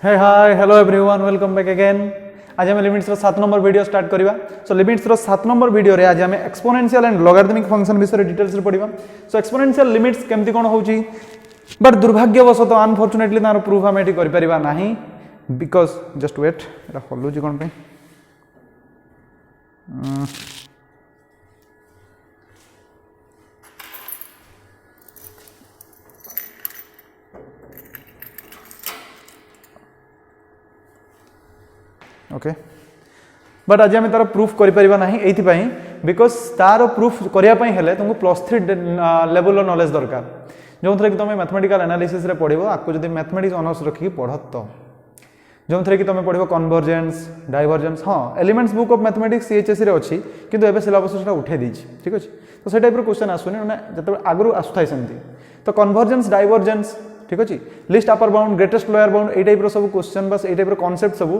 हे hi hello everyone welcome back again. आज हम limits रो 7 नंबर वीडियो स्टार्ट करिबा। सो लिमिट्स रो 7 नंबर वीडियो रे आज हम एक्सपोनेंशियल एंड लॉगरिथमिक फंक्शन विषय डिटेल्स रे पढिबा। सो एक्सपोनेंशियल लिमिट्स केमती कोन होउची, बट दुर्भाग्यवशत अनफॉर्चूनेटली तार प्रूफ हम एटी करि परिबा नाही, बिकॉज़ जस्ट वेट एटा हल्लुची कोन पे ओके बट आज आम तार प्रूफ करें ना बिकॉज तार प्रूफ करने हेले तुमको +3 लेवल नॉलेज दरकार जो थे कि तुम मैथमेटिकल एनालिसिस रे पढ़ो। आपको जब मैथमेटिक्स ऑनर्स रखिकी पढ़ तो जो थे कि तुम पढ़ो कन्वर्जेंस डाइवर्जेंस। हाँ elements book of mathematics CHSE रे अच्छी किंतु एबे सिलेबस उठे देछि, ठीक अच्छे। तो से टाइप क्वेश्चन आसुनी मैंने जो आगु आसुଥାଏ सेमती। तो कन्वर्जेंस डाइवर्जेंस ठीक अच्छे, list upper bound greatest lower bound ये टाइप सब क्वेश्चन बस ये टाइप कॉन्सेप्ट सब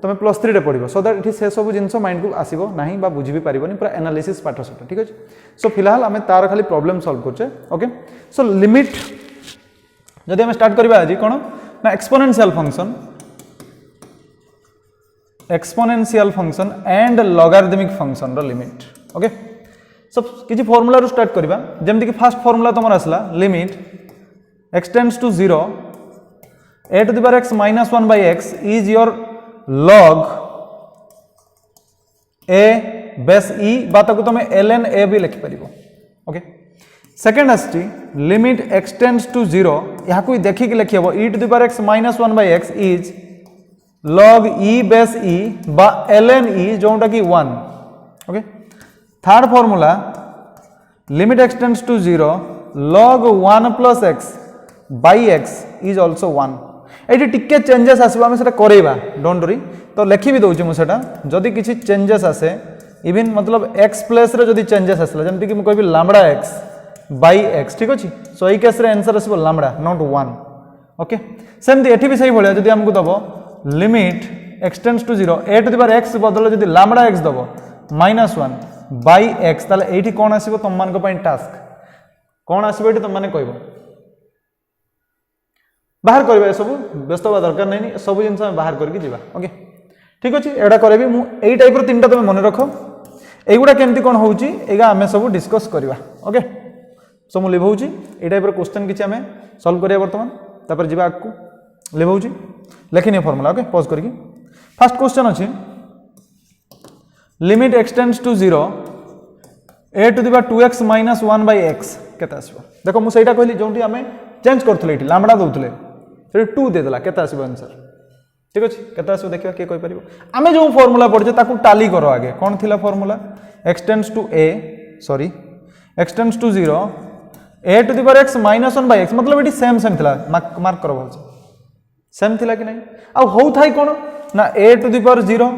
तुम +3 रे पढ़ो सो दैट ये से सब जिन माइंड को आसो ना बा बुझी भी पारबनी पूरा एनालिसिस पाठ से, ठीक अच्छे। सो फिलहाल आम तार खाली प्रॉब्लम सॉल्व करछे। ओके सो लिमिट जदि आम स्टार्ट करबा आज कौन ना exponential function and logarithmic function रो लिमिट। ओके सो किछि फार्मूला रो स्टार्ट करबा। जेमति कि फर्स्ट फार्मूला तुमर आसला limit x tends to 0 a to the power x minus 1 by x is your log a base e बात को तुम ln a भी लिख परिबो। ओके सेकंड आछि लिमिट x टेंड्स टू 0 यहा को देखि कि लिखिबो e to the power x minus 1 by x is log e base e बा ln e जोटा कि 1। Okay third formula limit x tends to 0 log 1 plus x by x is also 1। ये टिके changes आसो आम से करेबा डोंट वरी। तो लिखि भी दउची मु सेटा जदि किछि चेंजेस आसे इवन मतलब x प्लेस रे जदि चेंजेस आसला जेमति कि मु कहबी लैम्बडा x by x, ठीक अछि। सो एई केस रे आंसर आसीबो लैम्बडा नॉट 1। ओके सेमति एठी भी सही भलिया जदि हमकु दबो limit x tends to 0 a to the power x बदल जदि लैम्बडा x दबो -1 by x ताले एठी कोन आसीबो तुम मान को पई टास्क कोन आसीबो एठी तुम माने कहबो बाहर करबा सब व्यस्त होगा दरकार नहीं सब जिन बाहर करके जीवा। ओके ठीक अच्छे एटा करेबी मु एई टाइप रो तीनटा तुम मन रख एगुडा केमती कोन होउची एगा आमे सब डिस्कस करबा। ओके सो मु लिभौची एई टाइप रो क्वेश्चन किछि आमे सॉल्व करिया वर्तमान तापर जीवा आकु लिभौची लेखिनी फार्मूला। ओके पॉज करके फर्स्ट क्वेश्चन अछि limit x tends to 0 a to the power 2x minus 1 by x केता आसीबो। देखो मु सेटा कहली जोंटी आमे चेंज करथले एठी लैम्बडा दउथले से 2 दे देला केता आसीबो आंसर, ठीक अछि। केता आसीबो देखिबा के कहि परिबो। आमे जो फार्मूला पढजे ताकू टाली करो आगे कोन थिला formula x tends to a sorry x tends to 0 a to the power x minus 1 by x मतलब एठी सेम थिला मार्क करो बोलछ सेम थिला कि नै आ होउ थाई कोन ना a to the power 0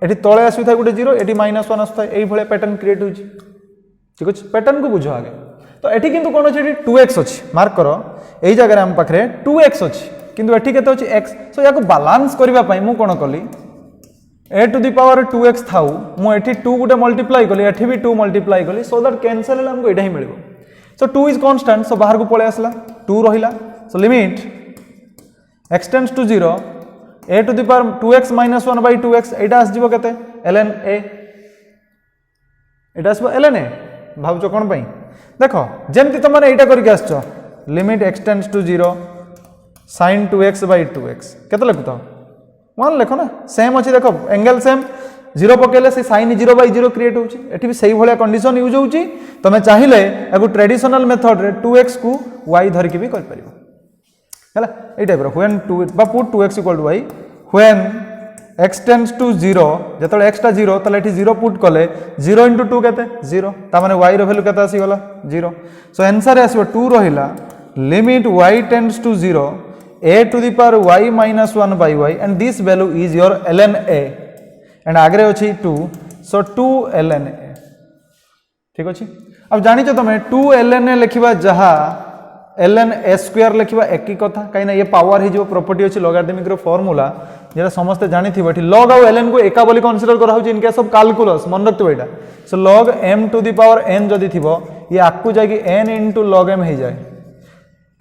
एठी तळे आसी थाई गुटे 0 एठी -1 आसी थाई एई भले पैटर्न क्रिएट होउची, ठीक अछि। पैटर्न को बुझो आगे। तो एठी किंतु कोन अछि 2x अछि मार्क करो एई जगह हम पाखरे 2x अछि किंतु एठी केते अछि x। सो याको बैलेंस करबा पई मु कोन कली a to the power 2x थाउ मु एठी 2 गुटे मल्टीप्लाई कली एठी भी 2 मल्टीप्लाई कली सो दैट कैंसिल होला हमको एटा ही मिलबो। सो 2 इज कांस्टेंट सो बाहर को पळे आसला 2 रहिला। So limit x tends to 0 a to the power 2x minus 1 by 2x एटा आस जिवो केते ln a Etah आसबो ln a भाबचो कोन पई देखो जेमति तुम एटा करके आसचो limit x tends to 0 sin 2x by 2x केते लिखतो 1 लिखो ना सेम अछि। देखो एंगल सेम 0 पकेले से sin 0 by 0 क्रिएट होउची एठी भी सही भलिया कंडीशन यूज होउची। तमे चाहिले एगो ट्रेडिशनल मेथड रे 2x को y धरि के भी कर परिबो हैला ए टाइप रो व्हेन 2 बा put 2x = y when x tends to 0 जतले x टा 0 तले एठी 0 पुट कले 0 * 2 केते 0 ता माने y रो वैल्यू केते आसी गला 0। सो आंसर आसीबो 2 रहिला limit y tends to 0 a to the power y minus 1 by y and this value is your ln a and आगरे अछि 2 सो 2 ln a, ठीक अछि। अब जानि छ तमे 2 ln a लिखिबा जहा ln a स्क्वायर लिखिबा एक ही कथा काई ना ये पावर ही जो प्रॉपर्टी अछि लॉगरिथमिक रो फार्मूला जेरा समस्त जानि थिबो एठी log और ln को एका बोली कंसीडर करा होछि इन केस ऑफ कैलकुलस मन रखतो एटा। सो log m to the power n जदि थिबो ये आकु जाकी n into log m हे जाय,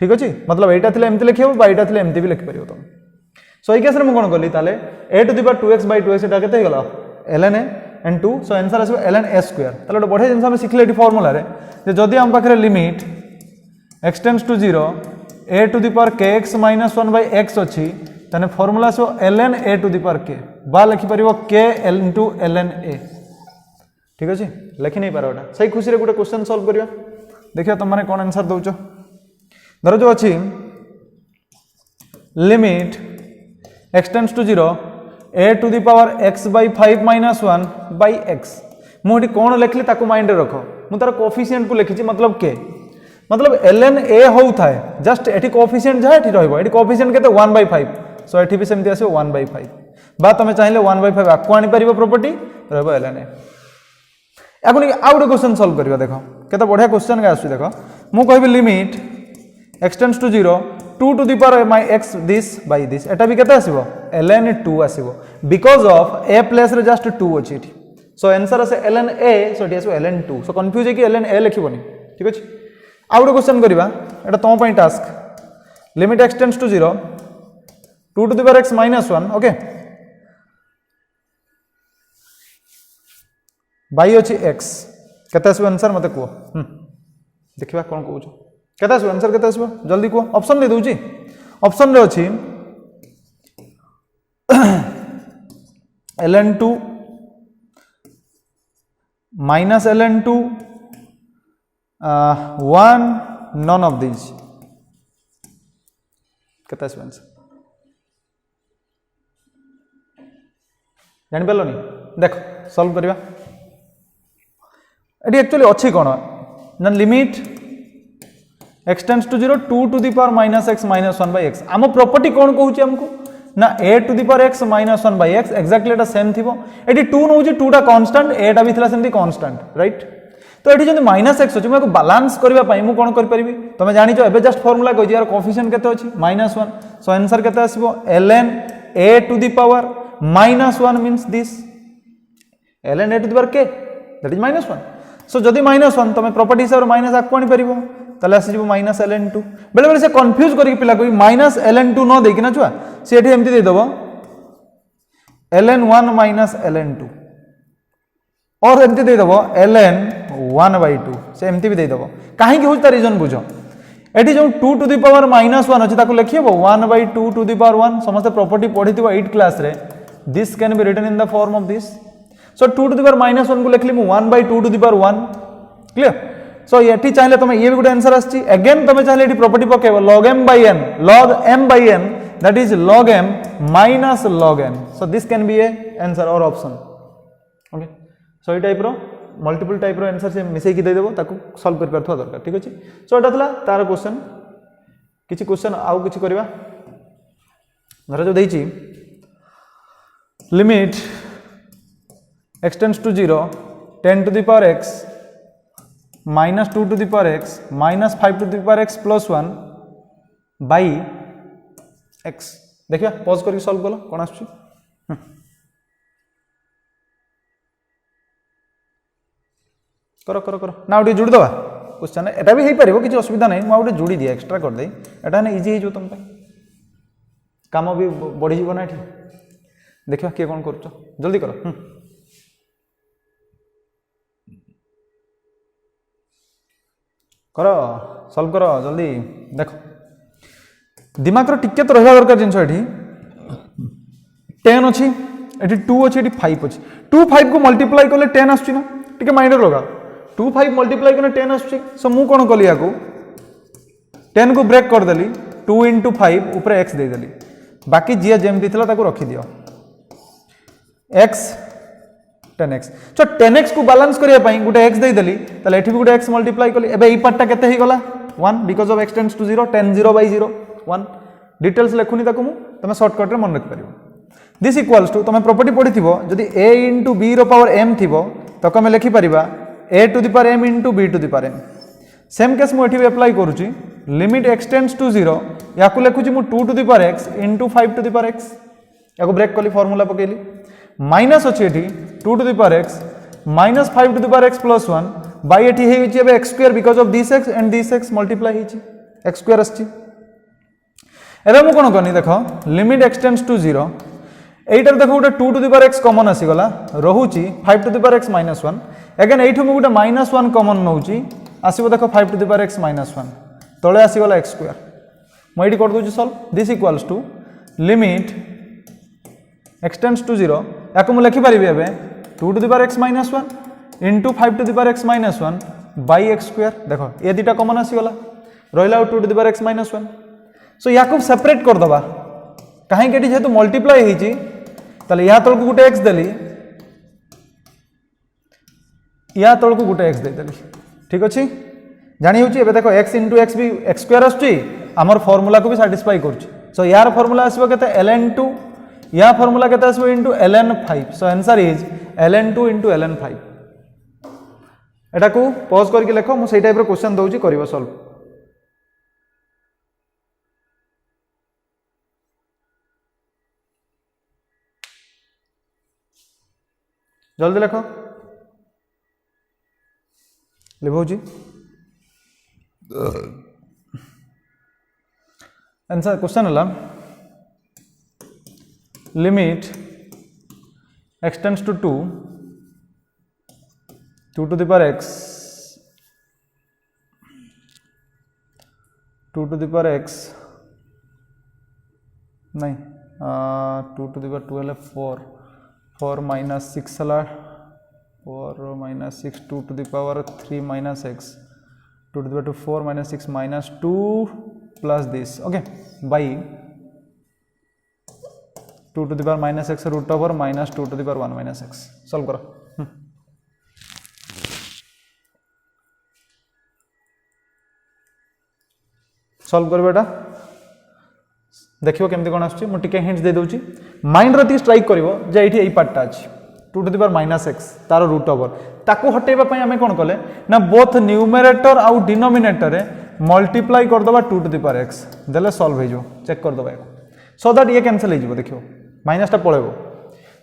ठीक अछि। मतलब एटा थिले एमति लिखिबो बा एटा थिले एमति भी लिखि परिबो तुम। सो ये केस रे मु कोन करली ताले a to the power 2x by 2x एटा केते गला ln a and 2 so answer आसो ln a स्क्वायर ताले गोटे बढ़िया जिनस हम सिखले एटी फार्मूला रे जे जदी हम पाखरे limit x tends to 0 a to the power kx minus 1 by x अछि तने फार्मूला आसो ln a to the power k बा लिखि परिबो k into ln a ठीक अछि लिखि नै पारो एटा सही खुशी रे गोटे क्वेश्चन सॉल्व करिया देखिया तुम माने कोन आंसर दउचो धरो जो अछि limit x tends to 0 a to the power x by 5 minus 1 by x मोटी कोन लिखली ताको माइंड रे रखो मु तार कोएफिशिएंट को लिखिछि मतलब k मतलब ln a होउ थाए जस्ट एठी कोएफिशिएंट जा एठी रहइबो एठी कोएफिशिएंट केते 1 by 5 सो एठी भी सेमति आसे 1 by 5 बा तमे चाहिले 1 by 5 आको आनी परिबो प्रॉपर्टी रहबो ln a এখন আউ গোটে কোশ্চেন সলভ করিবা দেখো কেতে বঢ়িয়া কোশ্চেন কে আসছে দেখো মু কইবি limit x tends to 0 2 to the power মাই x দিস বাই দিস এটা বি কেতে আসিবো ln 2 আসিবো বিকজ অফ a প্লেস রে জাস্ট 2 আছে এটি সো आंसर আছে ln a সো এটি আসিবো ln 2 সো কনফিউজ है कि ln a লিখিবনি ঠিক আছে আউ গোটে কোশ্চেন করিবা এটা তোম পই task limit x tends to 0 2 to the power x minus 1 okay by अच्छी x केते आसबो आंसर मते को देखिबा कोन कहू छ केते आसबो आंसर केते आसबो जल्दी को ऑप्शन दे दउची ऑप्शन रे अछि ln2 minus ln2 1 none of these केते आसबो आंसर जानि पेलो नि देखो सॉल्व करिवा एटी एक्चुअली अच्छी कौन ना limit x tends to 0 2 to the power minus x minus 1 by x आम प्रॉपर्टी कौन कहूँ हमको ना a to the power x minus 1 by x exactly एटा सेम थिबो एटी 2 नउची 2 टा कांस्टेंट a टा भी थिला सेमती कांस्टेंट राइट तो एटी जदी माइनस x अछि मको बैलेंस करबा पई मु कोन कर परिबी तमे जानि छ एबे जस्ट फार्मूला कहै यार कोएफिशिएंट केते अछि -1 सो आंसर केते आसीबो ln a to the power -1 means this ln a to the power k that is -1 so जदि -1 तमे प्रॉपर्टी हिसाब रे माइनस आको आनी परिबो तले आसी जिवो -ln2 बेले बेले से कंफ्यूज करि पिला कोइ -ln2 न देकि ना छुआ से एठी एमति दे दबो ln1 -ln2 और एमति दे दबो ln1/2 से एमति भी दे दबो काहे कि होता रीजन बुझो एठी जो 2 टू द पावर -1 अछि ताको लिखिबो 1/2 टू द पावर 1 समस्त प्रॉपर्टी पढिथिबो 8 क्लास रे this can be written in the form of this so 2 to the power -1 को लिखली मु 1/2 to the power 1 clear so एठी चाहिले तमे ये भी गुड आंसर आछि अगेन तमे चाहिले एठी property पकेबो log m by n that is log m minus log n so this can be a answer or option okay so ये टाइप रो मल्टीपल टाइप रो आंसर से मिसै कि दे देबो ताको सॉल्व कर परथवा दरकार ठीक अछि सो एटा थला तार क्वेश्चन किछि क्वेश्चन आउ किछि करबा धर जो देछि limit x tends to 0 10 to the power x minus 2 to the power x minus 5 to the power x plus 1 by x देखिया पॉज करके सॉल्व करो कोन आछी करो करो करो ना उडी जुडी दवा क्वेश्चन एटा भी हेई परिबो किछि असुविधा नै म उडी जुडी दिया एक्स्ट्रा कर दे एटा ने इजी हे जो तुम पे काम भी बढ़ी जीव ना एठी देखिया के कोन करछो जल्दी करो करो सॉल्व करो जल्दी देखो दिमाग रो टिके तो रहबा दरकार जिंस एठी 10 अछि एठी 2 अछि एठी 5 अछि 2 5 को मल्टीप्लाई करले 10 आछी ना टिके माइंड रे लगा 2 5 मल्टीप्लाई करले 10 आछी सो मु कोन कली याको 10 को ब्रेक कर देली 2 into 5 ऊपर x दे देली बाकी जे जेम दिथिला ताको रखि दियो x 10x सो 10x को बैलेंस करिया पई गुटे x दे देली तले एठी भी गुटे x मल्टीप्लाई करली एबे ई पार्टटा केते हे गला 1 because of x tends to 0 10 0 by 0 1 details लेखुनी ताको मु तमे शॉर्टकट रे मन रख परिबो दिस इक्वल्स टू तमे प्रॉपर्टी पढिथिबो जदी a into b रो पावर m थिबो तो कमे लिखि परिबा a to the power m into b to the power m same case मु एठी भी अप्लाई करूची लिमिट x टेंड्स टू 0 याकु लेखुची मु 2 to the power x into 5 to the power x याकु ब्रेक कली फार्मूला पकेली माइनस अछि एठी 2 to the power x minus 5 to the power x plus 1 by एठी हे होची एबे x square because of this x and this x multiply हिची x square असची एबे मु कोन करनी देख लिमिट एक्सटेंड्स टू 0 एटार देख गोटे 2 to the power x common आसीगला रहुची 5 to the power x minus 1 again एठु मु गोटे माइनस 1 कॉमन नउची आसीबो देख 5 to the power x minus 1 तळे आसीगला x स्क्वायर मु एठी कर दोची solve this equals to limit x tends to 0 याको मु लिखि परिबे एबे 2 to the power x minus 1 इनटू 5 to the power x minus 1 by x square देखो ए दिटा कॉमन आसीगला रहिला 2 to the power x minus 1 so याको सेपरेट कर दबा काहे केटी जेतु मल्टीप्लाई हेची ताले या तळकु गुटे x देली या तळकु गुटे x दे देली ठीक अछि जानि होची एबे देखो x * x भी x स्क्वायर आछी हमर फार्मूला को भी सैटिस्फाई करछि सो यार फार्मूला आसीबो केते ln2 या फार्मूला केते आसीबो into ln5 so answer is ln2 into ln5 एटा को पॉज करके लिखो मु सेही टाइप रो क्वेश्चन दउची करिवो सॉल्व जल्दी लिखो लिखोजी आंसर क्वेश्चन हला limit x tends to 2 to the power x 2 to the power x नहीं 2 टू द पावर 2 है 4 माइनस 6 हला 4 minus 6 2 to the power 3 minus x 2 to the power 4 minus 6 minus 2 plus this okay by 2 to the power minus x root over minus 2 to the power 1 minus x solve करो solve कर बेटा देखियो केमती कोन आछी मु टिके हिंट्स दे दोची माइंड रती स्ट्राइक करिवो जे एठी एई पार्टटा अछि 2 to the power minus x तार रूट ओवर ताको हटेबा पई हमें कोन कले ना बोथ न्यूमरेटर आउ डिनोमिनेटर रे मल्टीप्लाई कर दबा 2 टू द पावर x देले सॉल्व हे जो चेक कर दबा सो दैट ये कैंसिल हे जिवो देखियो माइनस टा पळेबो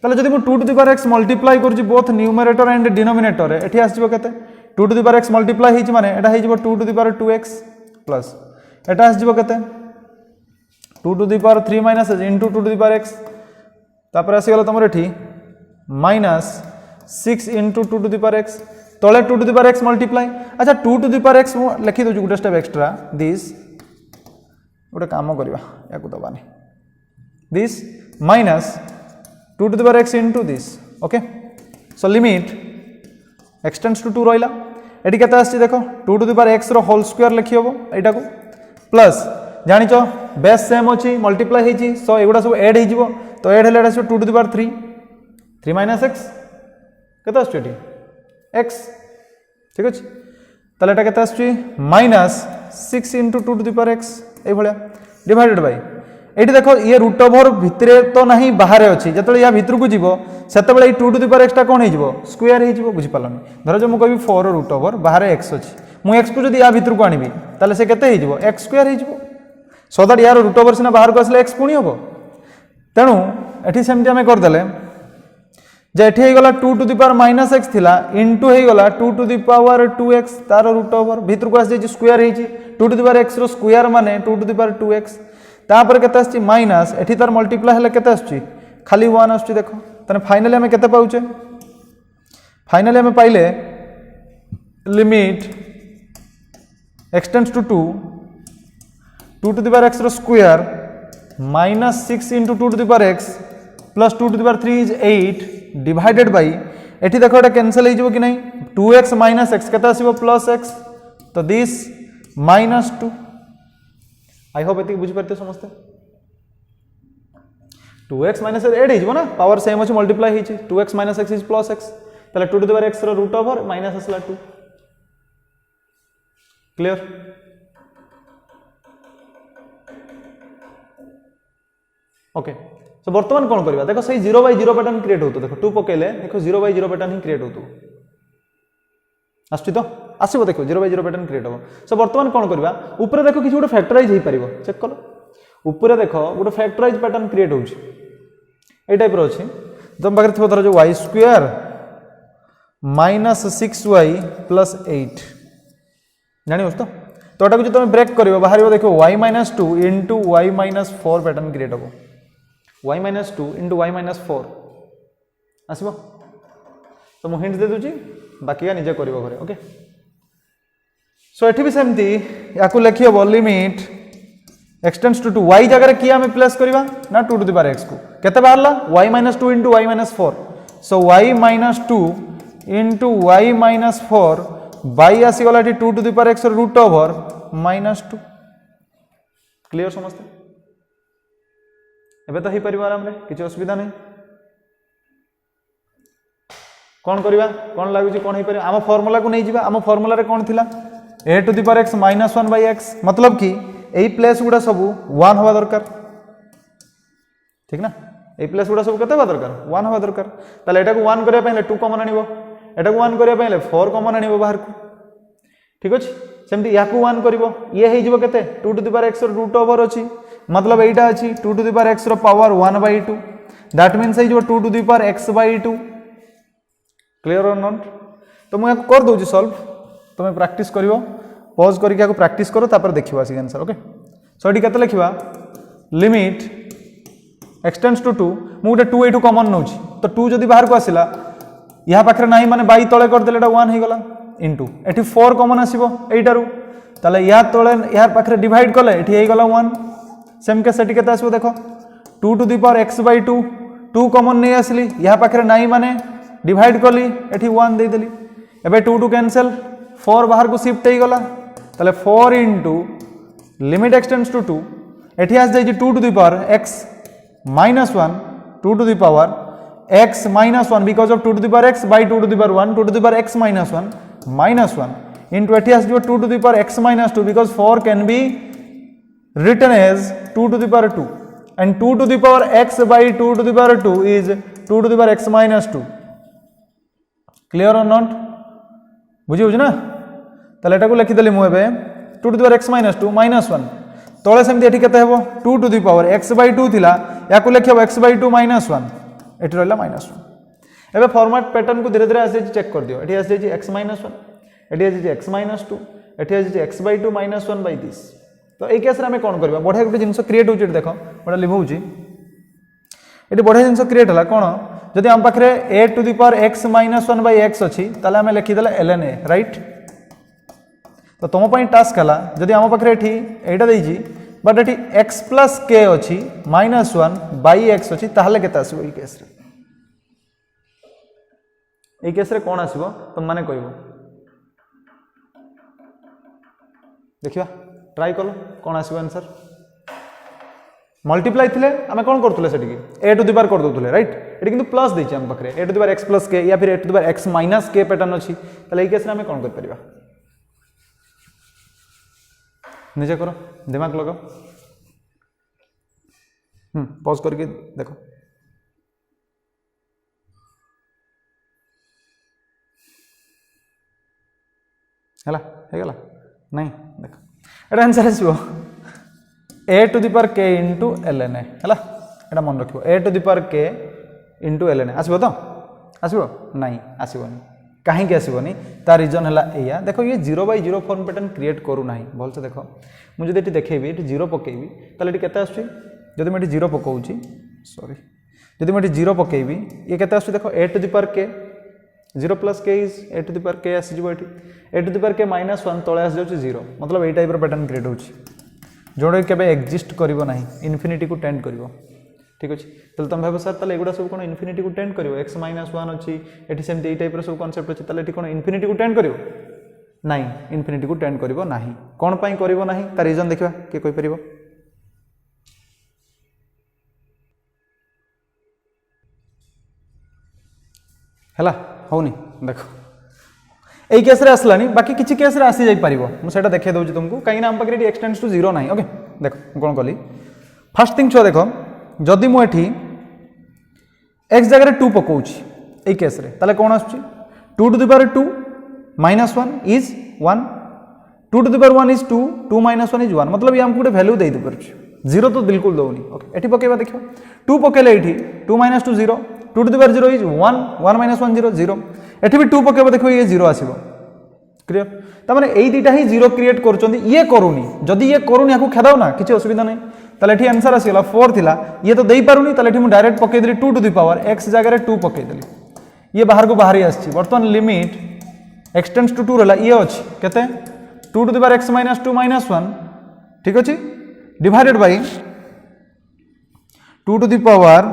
ताले जदि मु 2 to the power x multiply करजी बोथ न्यूमरेटर एंड डिनोमिनेटर रे एठी आसीबो केते 2 to the power x multiply हेछि माने एटा हे जिवो 2 to the power 2x plus iota आसीबो केते 2 to the power 3 minus into 2 to the power x तापर आसी गला तमरे एठी minus 6 into 2 to the power x तळे 2 to the power x multiply अच्छा 2 टू द पावर x मु लिखि दोजु गुटे स्टेप एक्स्ट्रा दिस गुटे काम करबा याकु दबानी this minus 2 to the power x into this okay so limit x tends to 2 रहिला एटी केते आछि देखो 2 टू द पावर x रो होल स्क्वायर लिखि होबो एटा को प्लस जानिचो बेस सेम अछि मल्टीप्लाई हेछि सो एगुडा सब ऐड हे जिवो तो ऐड हेले 2 to the power 3 minus x केते आछि एटी x ठीक अछि तले एटा केते आछि minus 6 into 2 to the power x ए भलिया डिवाइडेड बाय एटी देखो ये रूट ओवर भितरे तो नहीं बाहर अछि जतले या भितर को जीवो सेते बेले 2 टू द पावर x टा कोन हे जिवो स्क्वायर हे जिवो बुझि पालनी धरो जो मु कहबी 4 रूट ओवर बाहर x अछि मु x को जदी या भितर को आनिबी ताले से केते हे जिवो x स्क्वायर हे जिवो सो दैट यार रूट ओवर सिना बाहर को आसले x पुणी हबो तेनु एठी सेमति हमें कर देले जे एठी हे गला 2 to the power minus x थिला इनटू हे गला 2 टू द पावर 2x तार रूट ओवर भितर को आस जे स्क्वायर हे छि 2 टू द पावर x रो स्क्वायर माने 2 टू द पावर 2x तापर केते आछि माइनस एठी तार मल्टीप्लाई हेले केते आछि खाली 1 आछि देखो तने फाइनली हमें केते पाउचे फाइनली हमें पाइले limit x tends to 2 2 to the power x रो square minus 6 into 2 to the power x plus 2 to the power 3 is 8 divided by एठी देखो एटा कैंसिल हे जिवो कि नहीं 2x माइनस x केते आसीबो प्लस x तो दिस माइनस 2 आई होप एति बुझि परते समझते 2x माइनस ऐड हे जिवो ना पावर सेम अछि मल्टीप्लाई हे छि 2x minus x is plus x तले 2 टू द पावर x रो रूट ओवर माइनस असला 2 क्लियर ओके सो वर्तमान कोन करबा देखो सही 0 बाय 0 पैटर्न क्रिएट होतो देखो 2 पकेले देखो 0 बाय 0 पैटर्न ही क्रिएट होतो आछि तो आसीबो देखो 0 बाय 0 पैटर्न क्रिएट हो सो वर्तमान कोन करबा ऊपर देखो किछि गोटे फैक्टराइज हे परिबो चेक करो ऊपर देखो गोटे फैक्टराइज पैटर्न क्रिएट होउछि ए टाइप रो अछि तुम बागर थो धरो जो y square minus 6y plus 8 जानि होस तो तो एटा को तुम ब्रेक कर बाहर देखो y minus two into y minus four pattern create हम y minus two into y minus four आसब तो मुझे हिंट दे दूची बाकी निजे कर घरे ओके सो एठी भी सेमती या लिख हम लिमिट एक्सटेंड्स टू वाई जगह किए आम प्लेस करवा ना two to the power x को केते बाहरला y minus two into y minus four so y minus two into y minus four by आसीगला two to the power x root over minus two clear समस्ते एबे तो हो पार आराम किसी असुविधा नहीं कौन करवा कौन लगुच कौन हो पार आम फर्मुला को नहीं आम फर्मुला रे कौन थिला a to the power x minus one by x मतलब कि यही प्लेस गुड़ा सब वन हवा दरकार ठीक ना यही प्लेस गुड़ा सब केते हवा दरकार वन हवा दरकार ताले एटा को वन करबा पहिले 2 कॉमन आनिबो एटा को वन करबा पहिले 4 कॉमन आनिबो बाहर को ठीक अछि सेमति या को वन करबो ये हे जिवो केते 2 to the power x root over अछि मतलब एटा अछि 2 टू द पावर x रो पावर 1/2 दैट मींस हे जिवो 2 to the power x/2 clear और नॉट तो मैं कर दउची सॉल्व तुम प्रैक्टिस करिवो पॉज करके प्रैक्टिस करो तापर देखिबा आसी आंसर ओके सो एटी केते लिखिबा लिमिट एक्सटेंड्स टू 2 मु गोटे 2 एटू कॉमन नउची तो 2 जदी बाहर को आसिला या पाखरे नाही माने बाई तळे कर देले एटा 1 हे गला इनटू एटी 4 कॉमन आसीबो एटारू ताले या तळे यार पाखरे डिवाइड करले एटी हे गला 1 सेम के सेटी केते आसीबो देखो 2 to the power x/2 2 common नहीं आसली या पाखरे नाही माने डिवाइड करली एटी 1 दे देली एबे 2 टू कैंसिल 4 बाहर को शिफ्ट हे गला ताले 4 इंटू लिमिट एक्सटेंड्स टू 2 एठी आस जाई 2 to the power x minus 1 2 to the power x minus 1 because of 2 to the power x by 2 to the power 1 2 to the power x minus 1 into एठी आस 2 to the power x minus 2 because 4 can be written as 2 to the power 2 and 2 to the power x by 2 to the power 2 is 2 to the power x minus 2 clear or not बुझी होछ ना ताले एटा को लिखि देली मु एबे 2 to the power x minus 2 minus 1 तळे सेमति एठी केते हेबो 2 to the power x by 2 थिला या को लिखियो x by 2 minus 1 एठी रहला minus 1 एबे फॉर्मेट पैटर्न को धीरे धीरे आसे चेक कर दियो एठी आसे x minus 1 एठी आसे x minus 2 एठी आसे x by 2 minus 1 by this तो ये केस रे हमें कोन करबा बढ़िया गुटे जिंस क्रिएट होची देखो बडा लिखौची एठी बढ़िया जिंस क्रिएट हला कोन जदि हम पाखरे a to the power x minus 1 by x अछि ताले हमें लिखि देला ln a राइट तो तुम पई टास्क हला जदि हम पाखरे एठी एटा देइची बट एठी x plus k अछि minus 1 by x अछि ताहले केता आसीबो ई केस रे ए केस रे कोन आसीबो तुम माने कहबो देखिबा ट्राई करो कौन आसो आंसर मल्टीप्लाई थिले आमे कोन करथुले सेठी की a टू द पावर कर दोथुले राइट एटी किंतु प्लस देछि हम पाखरे a to the power x plus k या फिर a to the power x minus k pattern अछि तले ई केस रे आमे कोन कर परिबा निजे करो दिमाग लगाओ पॉज करके देखो हला हे गला नहीं देखो एटा आंसर आसीबो a to the power k into ln a हला एटा मन रखिबो a to the power k into ln a आसीबो तो आसीबो नहीं आसीबोनी काहे के आसीबोनी ता रीजन हला एया देखो ये 0/0 फॉर्म पैटर्न क्रिएट करू नाही बोल से देखो मु जदि एटी देखेबी एटी 0 पकेबी ताले एटी केते आछी जदि मैं एटी 0 पकाउची सॉरी जदि मैं एटी 0 पकेबी ये केते आछी देखो a to the power k 0 plus k is a to the power k आसी जिवो eighty a to the power k minus 1 तळे आसी जाउची 0 मतलब एई टाइप रो पैटर्न क्रिएट होची जोडे केबे एग्जिस्ट करिवो नाही इन्फिनिटी को टेंड करिवो ठीक अछि तले तुम भाबो सर तले एगुडा सब कोन इन्फिनिटी को टेंड करिवो x minus 1 अछि एटी सेमति एई टाइप रो सब कांसेप्ट अछि तले एटी कोन इन्फिनिटी को टेंड करिवो नाही इन्फिनिटी को टेंड करिवो नाही कोन पई करिवो नाही ता रीजन देखिबा के कोइ परिवो हला होनी देखो ए केस रे आसलानी बाकी किछि केस रे आसी जाई परिबो मु सेटा देखे दउची तुमको काई ना हम पाखरे एटी एक्सटेंड्स टू 0 नाही ओके देखो कोन कली फर्स्ट थिंग छो देखो जदि मु एठी x जगह रे 2 पकोउची ए केस रे ताले कोन आछी 2 to the power 2 minus 1 is 1 2 to the power 1 is 2 2 minus 1 is 1 मतलब ये हमको गोटे वैल्यू दे परछि 0 तो बिल्कुल दउनी ओके एठी पकेबा देखियो 2 पकेले एठी 2 minus 2 0 2 to the power 0 is 1 1 minus 1 0 0 एठी भी 2 पकेबा देखियो ये 0 आसीबो क्लियर तमाने एई दुटा ही जीरो क्रिएट करछोंदी ये करूनी जदी ये करूनी याकू खेदाओ ना किछि असुविधा नै ताले एठी आंसर आसीगला 4 थिला ये तो देई पारुनी ताले एठी मु डायरेक्ट पके देली 2 टू द पावर x जगह रे 2 पके देली ये बाहर को बाहर ही आछि वर्तमान लिमिट x टेंड्स टू 2 रहला ये अछि केते 2 टू द पावर x - 2 - 1 ठीक अछि divided by 2 to the power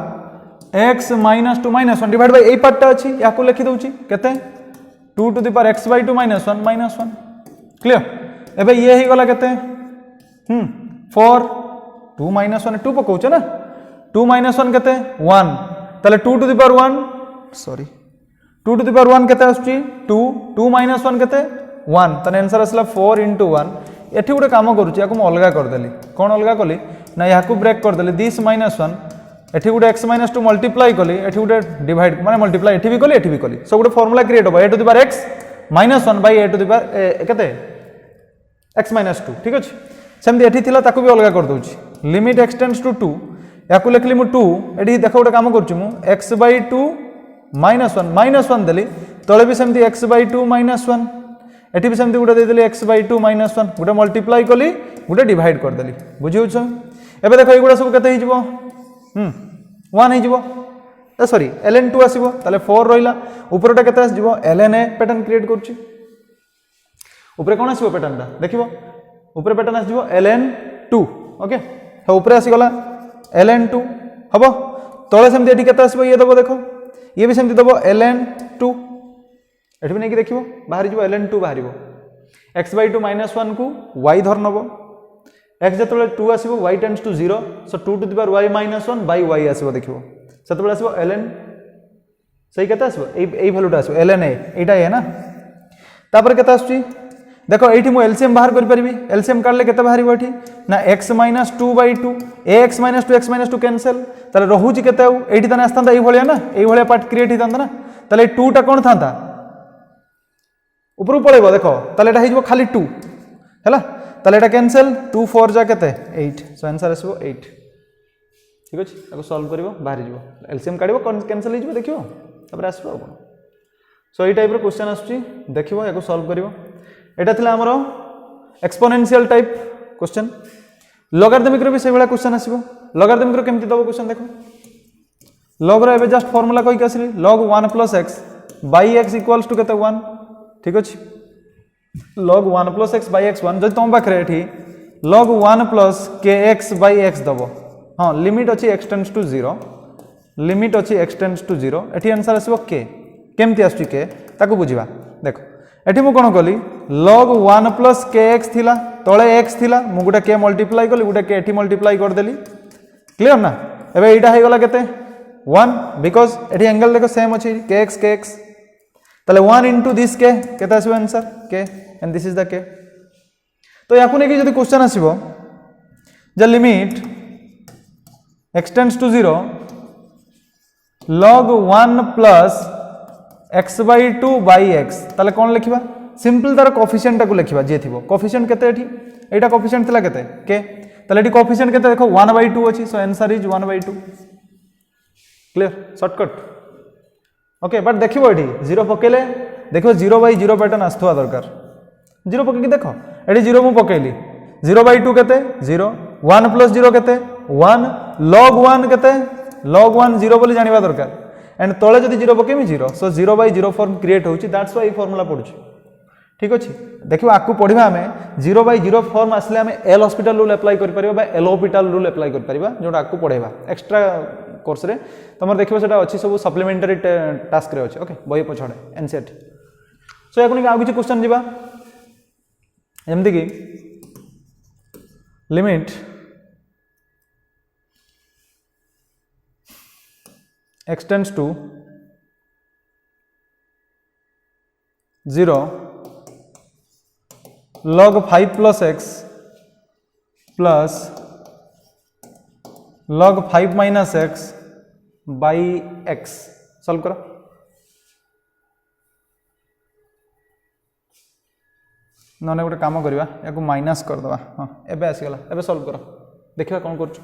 x - 2 - 1 divide by ए पार्ट अछि याकू लिखि दउची केते 2 to the power x by 2 - 1 - 1 clear एबे ये ही गला केते 4 2 - 1 2 पकोछ ना 2 - 1 केते 1 ताले 2 to the power 1 sorry 2 to the power 1 केते आछी 2 2 - 1 केते 1 ताले आंसर आसला 4 * 1 एठी गुटे काम करूची याकू म अलगा कर देली कोन अलगा कली ना याकू ब्रेक कर देली दिस -1 एठी गुटे x - 2 मल्टीप्लाई कली एठी गुटे डिवाइड माने मल्टीप्लाई एठी भी कली सो गुटे फार्मूला क्रिएट हो a to the power x - 1 by a to the power केते x - 2 ठीक अछि सेमति एठी थिला ताकू भी अलगा कर दोची लिमिट x टेंड्स टू 2 याकू लिखली मु 2 एठी देखो गुटे काम करची मु x by 2 - 1 देली तळे भी सेमति x by 2 - 1 एठी भी सेमति गुटे दे देली x by 2 - 1 गुटे मल्टीप्लाई कली गुटे डिवाइड कर देली बुझियो छ एबे देखो एगुडा सब केते हि जिवो 1 ही जिवो सॉरी ln2 आसीबो ताले 4 रहिला ऊपरटा केते आस जिवो ln पैटर्न क्रिएट करची ऊपर कोन आसीबो पैटर्नटा देखिबो ऊपर पैटर्न आस जिवो ln2 ओके तो ऊपर आसी गला ln2 हबो तळे सेमति एठी केते आसीबो ये दबो देखो ये भी सेमति दबो ln2 एठी भी नै कि देखिबो बाहर जिवो ln2 बाहरिबो x by 2 - 1 को y धर नबो x जतले 2 आसीबो y tends to 0 so 2 to the power y - 1 by y आसीबो देखिबो सेतबेले आसीबो ln सही केते आसीबो एई वैल्यूटा आसीबो ln a एटा ए ना तापर केते आछी देखो एठी मु एलसीएम बाहर कर परबी एलसीएम काढले केते बाहरिबो एठी ना x - 2 by 2 ax - 2 x - 2 cancel ताले रहूची केते आउ एठी तने आस्तांता एई भलिया ना एई भलिया पार्ट क्रिएट हितांता ना ताले 2 टा कोन थांता ऊपर पळेबो देखो ताले एटा हिजबो खाली 2 हैला ताले एटा कैंसिल 2 4 जा केते 8 सो आंसर आसीबो 8 ठीक अछि ताको सॉल्व करिवो बाहर जिवो एलसीएम काढिबो कैंसिल हिजबो देखियो तापर आसीबो कोन सो एई टाइप रो क्वेश्चन आछी देखिवो याको सॉल्व करिवो एटा थिला हमरो एक्सपोनेंशियल टाइप क्वेश्चन लॉगरिथमिक रो भी से बेला क्वेश्चन आसीबो लॉगरिथमिक रो केमति दबो क्वेश्चन देखो लॉग रो एबे जस्ट फार्मूला कहि के आसीली log 1 + x by x equals to केते 1 ठीक अछि log 1 + x by x 1 जदि तुम पाखरे एठी log 1 + kx by x दबो हां लिमिट अछि x टेंड्स टू 0 लिमिट अछि x टेंड्स टू 0 एठी आंसर आसीबो k केमति आछी k ताको बुझिबा देखो एठी मु कोन कली log 1 + kx थिला तळे x थिला मु गुटे k मल्टीप्लाई कली गुटे k एठी मल्टीप्लाई कर देली क्लियर ना एबे एटा हे गला केते 1 बिकॉज़ एठी एंगल देखो सेम अछि kx ताले 1 into this k केता आसीबो answer k and this is the k तो याकू ने कि जदि क्वेश्चन आसीबो ज limit x tends to 0 log 1 + x by 2 by x ताले कोन लिखिबा सिंपल तार कोएफिशिएंट को लिखिबा जे थिबो कोएफिशिएंट केते एठी एटा कोएफिशिएंट थिला केते k ताले एठी कोएफिशिएंट केते देखो 1/2 अछि so answer is 1/2 clear shortcut okay but देखिबो एठी 0 पकेले देखो 0/0 पैटर्न आस्थवा दरकार 0 पके कि देखो एठी 0 मु पकेली 0/2 केते 0 1 + 0 केते 1 log 1 केते log 1 0 बोली जानिबा दरकार एंड तळे जदि 0 पकेमी 0 सो 0/0 फॉर्म क्रिएट होउची दैट्स व्हाई फार्मूला पडुची ठीक अछि देखिबो आकु पढिबा हमें 0/0 फॉर्म आसले हमें एल हॉस्पिटल रूल अप्लाई कर परिबा बा एल हॉस्पिटल रूल अप्लाई कर परिबा जोटा आकु पढेबा एक्स्ट्रा कोर्स रे तमर देखिबो सेटा अछि सब सप्लीमेंटरी टास्क रे अछि ओके बही पछडे एनसीईआरटी सो याकु आ किछि क्वेश्चन जिबा एमदी की limit x tends to 0 log 5 + x plus log 5 - x by x solve करो नने गोटे काम करवा या माइनस कर दवा हां एबे आसी गला एबे सॉल्व करो देखिबा कोन करछु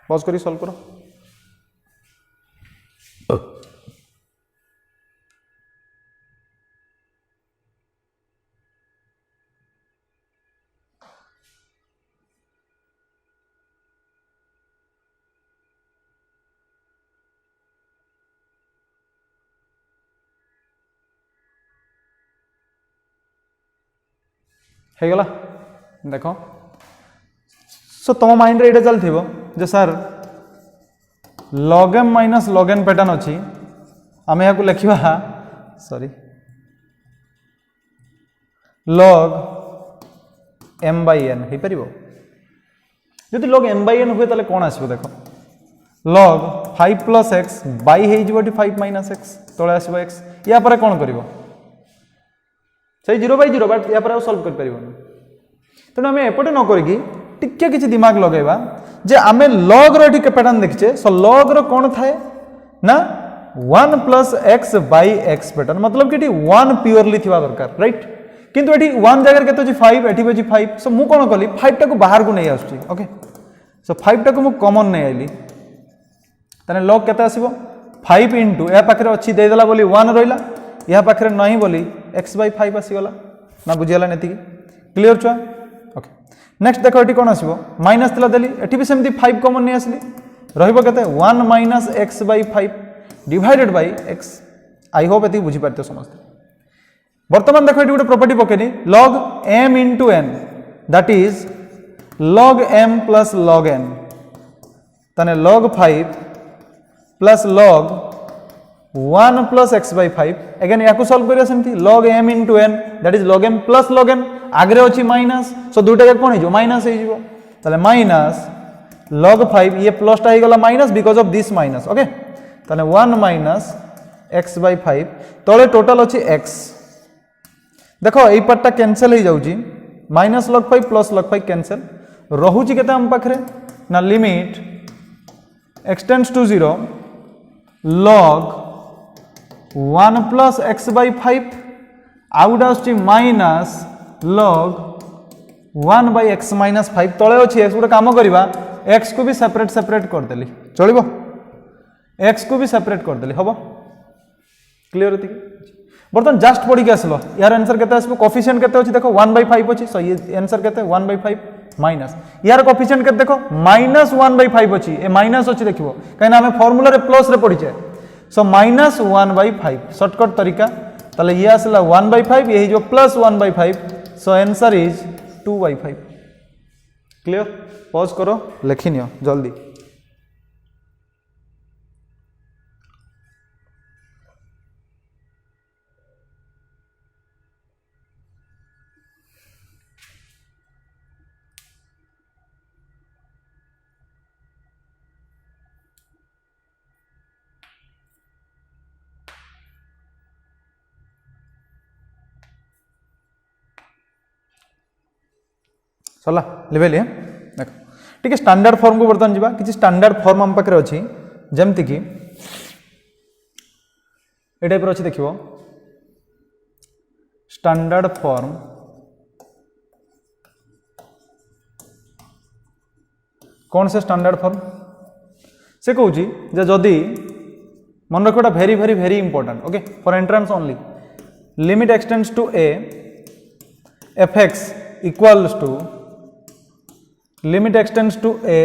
पॉज करी सॉल्व करो हो गला देख सो तुम माइंड रे ये चलथिबो जे sir log m minus log n pattern अच्छी आम यहाँ लिखा sorry log m by n हो पार जदि log m by n हुए ताले कौन आसो देख log 5 plus x by हो 5 minus x तले आसो x या पर कौन करिवो से 0 by 0 बट या पर सॉल्व कर परिवो तेणु आम एपटे न करिकी टिके किछि दिमाग लगेबा जे आमे log रो एठी पैटर्न देखिछे सो log रो कोन थाए ना 1 plus x by x pattern मतलब कि 1 प्योरली थिबा दरकार राइट किंतु एठी 1 जगह केते अछि 5 एठी बछि 5 सो मु कोन कली 5 टा को बाहर को नै आछी ओके सो 5 टा को मु कॉमन नै आइली तने log केते आसीबो 5 into या पाखरे अछि दे देला बोली 1 रहिला या पाखरे नाही बोली x by 5 आसी गला ना बुझियाला नेति क्लियर छुआ ओके नेक्स्ट देखो एटी कोन आसीबो माइनस तला देली एटी भी सेमती 5 कॉमन नै आसली रहइबो केते 1 minus x by 5 divided by x I hope एति बुझी पारते समस्त वर्तमान देखो एटी गोटे प्रॉपर्टी पकेनी log m into n that is log m plus log n तने log 5 plus log 1 plus x by 5 again याकू सॉल्व करिया सेमती log m into n that is log m plus log n आगरे अछि minus so दुटा जाक कोन हे जो minus हे जिवो तले माइनस log 5 ये प्लस टा हे गला minus because of this minus okay तले 1 minus x by 5 तळे टोटल अछि x देखो एई पार्ट टा कैंसिल हे जाउची minus log 5 plus log 5 cancel रहुची केते हम पाखरे ना limit x tends to 0 log 1 plus x by 5 out आछि minus log 1 by x minus 5 तळे अछि x गोटे काम करबा x को भी सेपरेट कर देली चलिबो x को भी सेपरेट कर देली हबो क्लियर होती बर्तन जस्ट पढ़ी के आसलो यार आंसर केते आसबो कोएफिशिएंट केते अछि देखो 1 by 5 अछि सो ये आंसर केते 1 by 5 माइनस यार कोएफिशिएंट केते देखो माइनस 1 by 5 अछि ए माइनस अछि देखिबो काइना हमें फार्मूला रे प्लस रे पढ़िचे सो माइनस 1 by 5 शॉर्टकट तरीका तले ये आसला 1 by 5 ये जो plus 1 by 5 so answer is 2 by 5 clear pause करो लिखि नियो जल्दी चला लेवल है देख ठीक है स्टैंडर्ड फॉर्म को बर्तन जीवा किछि स्टैंडर्ड फॉर्म हम पाखरे अछि जेमति कि ए टाइप रो अछि देखिबो स्टैंडर्ड फॉर्म कौन से स्टैंडर्ड फॉर्म से कहूची जे जदी मन रखोटा very very very important okay for entrance only limit x tends to a fx equals to limit extends to a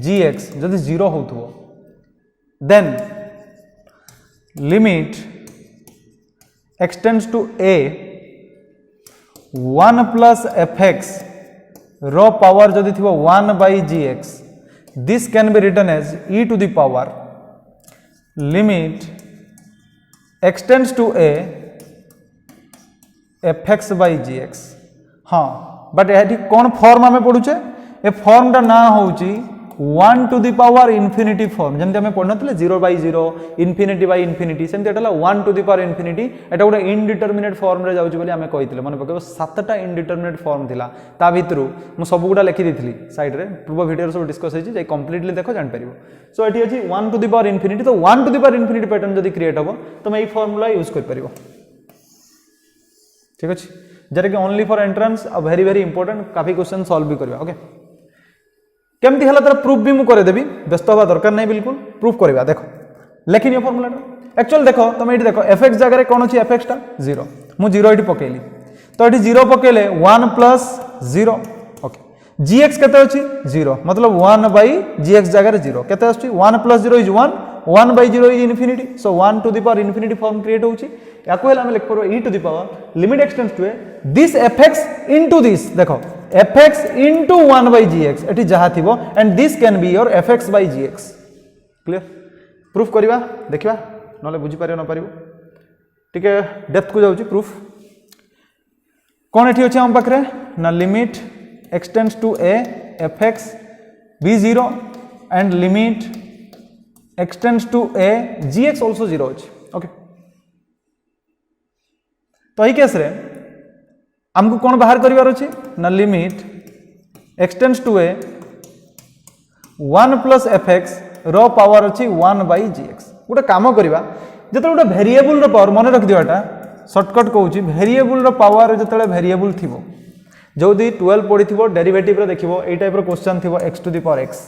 gx जदि 0 होथो then limit extends to a 1 plus fx रो पावर जदि थिबो 1 by gx this can be written as e to the power limit extends to a fx by gx हाँ but ये कौन form आम पढ़ुचे ए form टा ना होची 1 to the power infinity form जमते हमें पढ़न थले 0 by 0 infinity by infinity सेमते एटला 1 to the power infinity एटा गोटे इनडिटरमिनेट फॉर्म रे जाउची बोली हमें कहितले मन पकेबो 7टा इनडिटरमिनेट फॉर्म थिला ता भितरु मु सब गुडा लिखि देथिली साइड रे पूर्व वीडियो रे सब डिस्कस होई जे कंप्लीटली देखो जान परिबो सो एटी अछि 1 to the power infinity तो 1 to the power infinity pattern जदी क्रिएट हबो तो मैं ए फार्मूला यूज कर परिबो ठीक अछि जरे कि only for entrance a very very important काफी क्वेश्चन सॉल्व भी करबा ओके केमती हला तर प्रूफ भी मु करे देबी व्यस्त होबा दरकार नै बिल्कुल प्रूफ करबा देखो लेखिनियो फार्मूला एक्चुअल देखो तुम एठी देखो fx जगह रे कोन अछि fx टा 0 मु 0 एठी पकेली तो एठी 0 पकेले 1 plus 0 ओके gx केते अछि 0 मतलब 1 by gx जगह रे 0 केते अछि 1 plus 0 is 1 1 by 0 is infinity so 1 to the power infinity form create होउची या को हम लिख पार e to the power limit x tends to a this fx into this देखो fx इनटू 1 by gx एटी जहा थिबो and this can be your fx by gx clear proof करवा देखिबा नले बुझी पारियो न पारियो ठीक है डेप्थ को जाउची प्रूफ कौन एठी अछि हम पाखरे ना limit x tends to a fx b0 and limit x tends to a gx also 0 अछि ओके तो ई केस रे हमको कौन बाहर करिवार अछि ना limit x tends to a 1 plus fx रो पावर अछि 1 by gx गोटे काम करिवा जते गोटे वेरिएबल रो पावर मन रख दिवाटा शॉर्टकट कहूची वेरिएबल रो पावर जते वेरिएबल थिबो जदि 12 पढ़ी थो डेरिवेटिव रे देखिबो ए टाइप रो क्वेश्चन थिबो x to the power x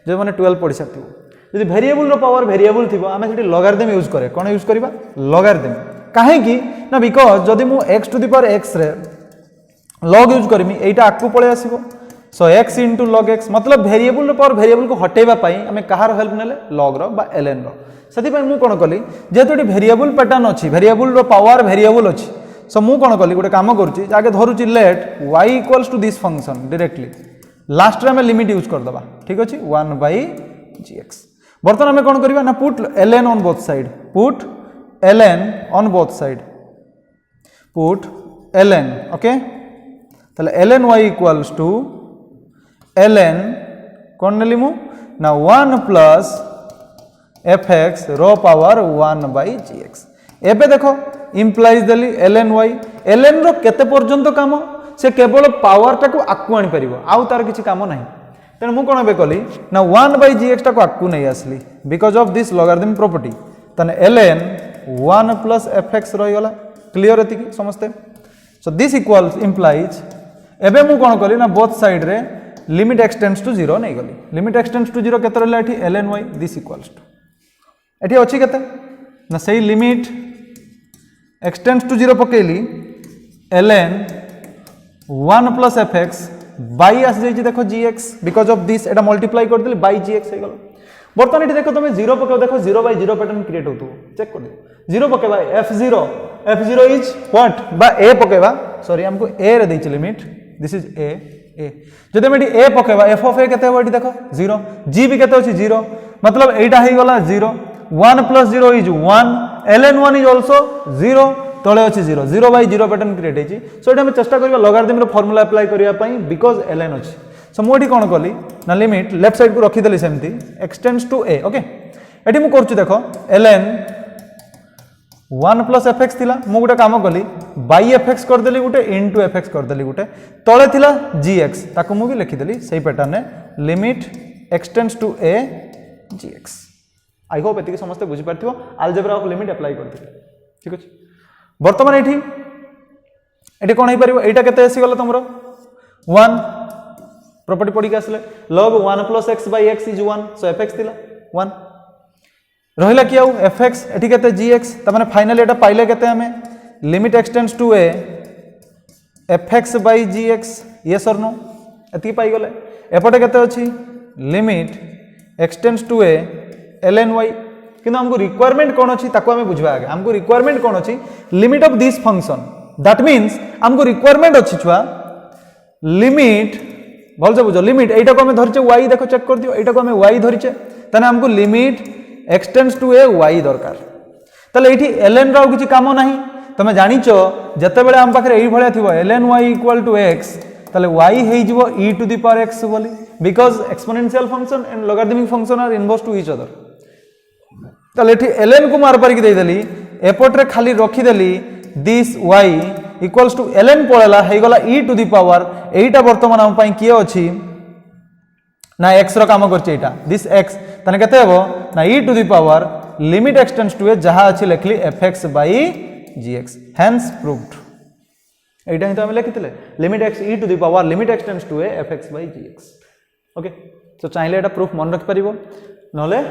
जो माने 12 पढ़ी साथिबो जदि वेरिएबल रो पावर वेरिएबल थिबो आमे सेठी लॉगरिथम यूज करे कोन यूज करबा लॉगरिथम काहे कि ना बिकॉज़ जदि मु x to the power x रे log यूज करमी एटा आकु पळे आसीबो so x into log x मतलब वेरिएबल रो पावर वेरिएबल को हटेबा पई आमे कहार हेल्प नेले log रो बा ln रो सेति पई मु कोन कली जेतोटी वेरिएबल पैटर्न अछि वेरिएबल रो पावर वेरिएबल अछि सो मु कोन कली गोटे काम करूची आगे धरुची let y equals to this function directly last रे हमें लिमिट यूज कर दबा ठीक अछि 1 by gx बर्तन हमें कोन करबा ना put ln on both side put ln on both side put ln okay तले ln y equals to ln कोन नेली मु ना 1 प्लस fx रो पावर 1 by gx एबे देखो इम्प्लाइज देली ln y ln रो केते पर्यंत काम से केवल पावर टाको आकु आनी परिबो आउ तार किछि काम नाही तेन मु कोन बे कली ना 1 by gx टाको आकु नै आसली because of this logarithm property तने ln 1 plus fx रहि गला क्लियर एति समझते सो दिस इक्वल्स इम्प्लाइज एबे मु कोन कली ना बोथ साइड रे लिमिट x टेंड्स टू 0 नै गली लिमिट x टेंड्स टू 0 केते रहला एठी ln y this equals to एठी अछि केते ना सही लिमिट x टेंड्स टू 0 पकेली ln 1 plus fx by आस जाई देखो gx बिकॉज़ ऑफ दिस एटा मल्टीप्लाई कर देली by gx हे गलो बर्तन एठी देखो तुम 0 पके देखो 0 by 0 पैटर्न क्रिएट होतो चेक कर दियो 0 पकेबा f0 इज व्हाट बा a पकेबा सॉरी हमको a रे दैछ लिमिट दिस इज a जदि हम a पकेबा f of a केते हो एठी देखो 0 g भी केते होची 0 मतलब एटा हे गला 0 1 plus 0 is 1 ln 1 is also 0 तळे अछि 0 0 by 0 पैटर्न क्रिएट हेची सो एटा हम चेष्टा करबा लॉगरिथम रो फार्मूला अप्लाई करिया पई बिकॉज़ ln अछि सो मोठी कोन कली ना लिमिट लेफ्ट साइड को रखी देली सेमती x tends to a okay एठी मु करछु देखो ln 1 plus fx थिला मु गुटे काम कली by fx कर देली गुटे into fx कर देली गुटे तळे थिला gx ताको मु भी लिखि देली सेही पैटर्न ने limit x tends to a gx I hope एति समस्त बुझी पारथिबो अलजेब्रा ऑफ लिमिट अप्लाई करथिबे ठीक अछि वर्तमान एठी कोन हे परिबो एटा केते आसी गला तमरो 1 प्रॉपर्टी पड़ी के आसले log 1 plus x by x is 1 so fx थिला 1 रहिला कि आउ fx एठी केते gx त माने फाइनली एटा पाइले केते हमें limit x tends to a fx by gx yes और नो एति पाइ गले एपटे केते अछि limit x tends to a ln y किंतु हमको रिक्वायरमेंट कोन अछि ताको हमें बुझबा आगे हमको रिक्वायरमेंट कोन अछि limit of this function that means हमको रिक्वायरमेंट अछि छुआ लिमिट बोल से बुझो लिमिट एटा को हमें धरचे y देखो चेक कर दियो एटा को हमें y धरचे तने हमको limit x tends to a y दरकार तले एठी ln राव किछि काम नाही तमे जानिचो जते बेले हम पाखरे एई भलिया थिबो ln y equal to x तले y हेइ जिवो e to the power x बोली because exponential function and logarithmic function are inverse to each other तले एठी ln को मार पारी के देई देली एपट रे खाली रखी देली this y equals to ln पळेला हे गला e टू द पावर एटा वर्तमान हम पई किए अछि ना x रो काम करछि एटा दिस x तने केते हेबो ना e to the power limit x tends to a जहा अछि लेखली fx by gx hence proved एटा ही तो हम लिखितले limit x e to the power limit x tends to a fx by gx okay so चाहिले एटा प्रूफ मन रख परिबो नले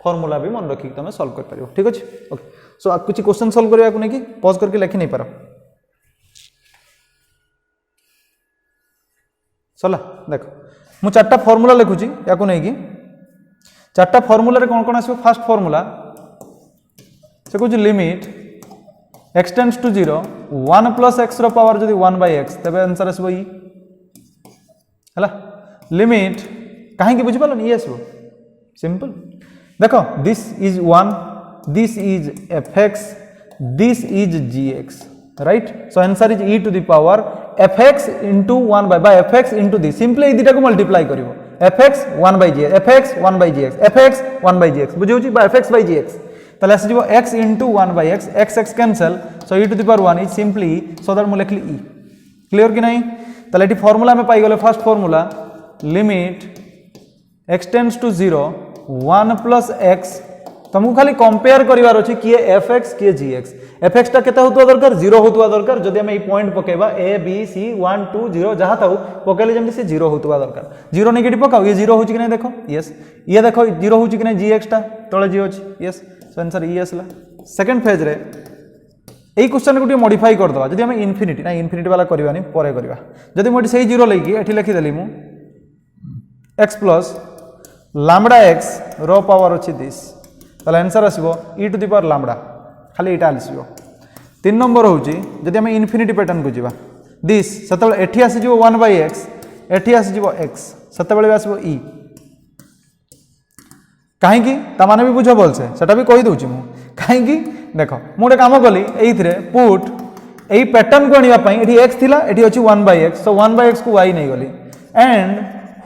फार्मूला भी मन रखी तुम सॉल्व कर पारिबो ठीक अछि ओके सो कुछ क्वेश्चन सॉल्व करिया को नै कि पॉज करके लिखि नै पारो चला देखो मु चारटा फार्मूला लिखुची या को नै कि चारटा फार्मूला रे कोन कोन आसीबो फर्स्ट फार्मूला से कुछ limit x tends to 0 1 plus x रो पावर जदि 1 बाय x तबे आंसर आसबो ई हला लिमिट काहे की बुझि पालन ई आसबो सिंपल देखो this is 1 this is fx this is gx right so answer is e to the power fx into 1 by fx into this simply ए दिटा को मल्टीप्लाई करिवो fx 1 by gx fx 1 by gx fx 1 by gx बुझियो छी by fx by gx तले आसी जीवो x into 1 by x x x cancel so e to the power 1 is simply so that मु लिखली e क्लियर कि नहीं तले एटी फार्मूला में पाई गले first formula limit x tends to 0 1 plus x तुमको खाली कंपेयर करिवार अछि किए fx किए gx fx ता केते होतुवा दरकार 0 होतुवा दरकार जदि हम ई पॉइंट पकेबा a b c 1 2 0 जहा थाउ पकेले जेमति से 0 होतुवा दरकार 0 नेगेटिव पकाओ ये 0 होची कि नहीं देखो यस ये देखो 0 होची कि नहीं gx ता तळे 0 अछि यस सो आंसर ई आसला सेकंड फेज रे एई क्वेश्चन को मॉडिफाई कर दवा जदि हम इनफिनिटी ना इनफिनिटी वाला करबानी परे करबा जदि मोटी सही 0 लेकी एठी लिखि देली मु x प्लस लैम्बडा x रो पावर अछि दिस ताले आंसर आसीबो e to the power lambda खाली एटा आसीबो 3 नंबर होउची जदि हम इनफिनिटी पैटर्न को जिबा दिस सतबेले एठी आसी जिवो 1 बाय x एठी आसी जिवो x सतबेले आसीबो e काहे की ता माने भी बुझो बोलसे सेटा भी कहि दोउची मु काहे की देखो मु एक काम कली एइथरे पुट एई पैटर्न को आनिबा पई एठी x थिला एठी अछि 1 by x so 1 by x को y नै गली and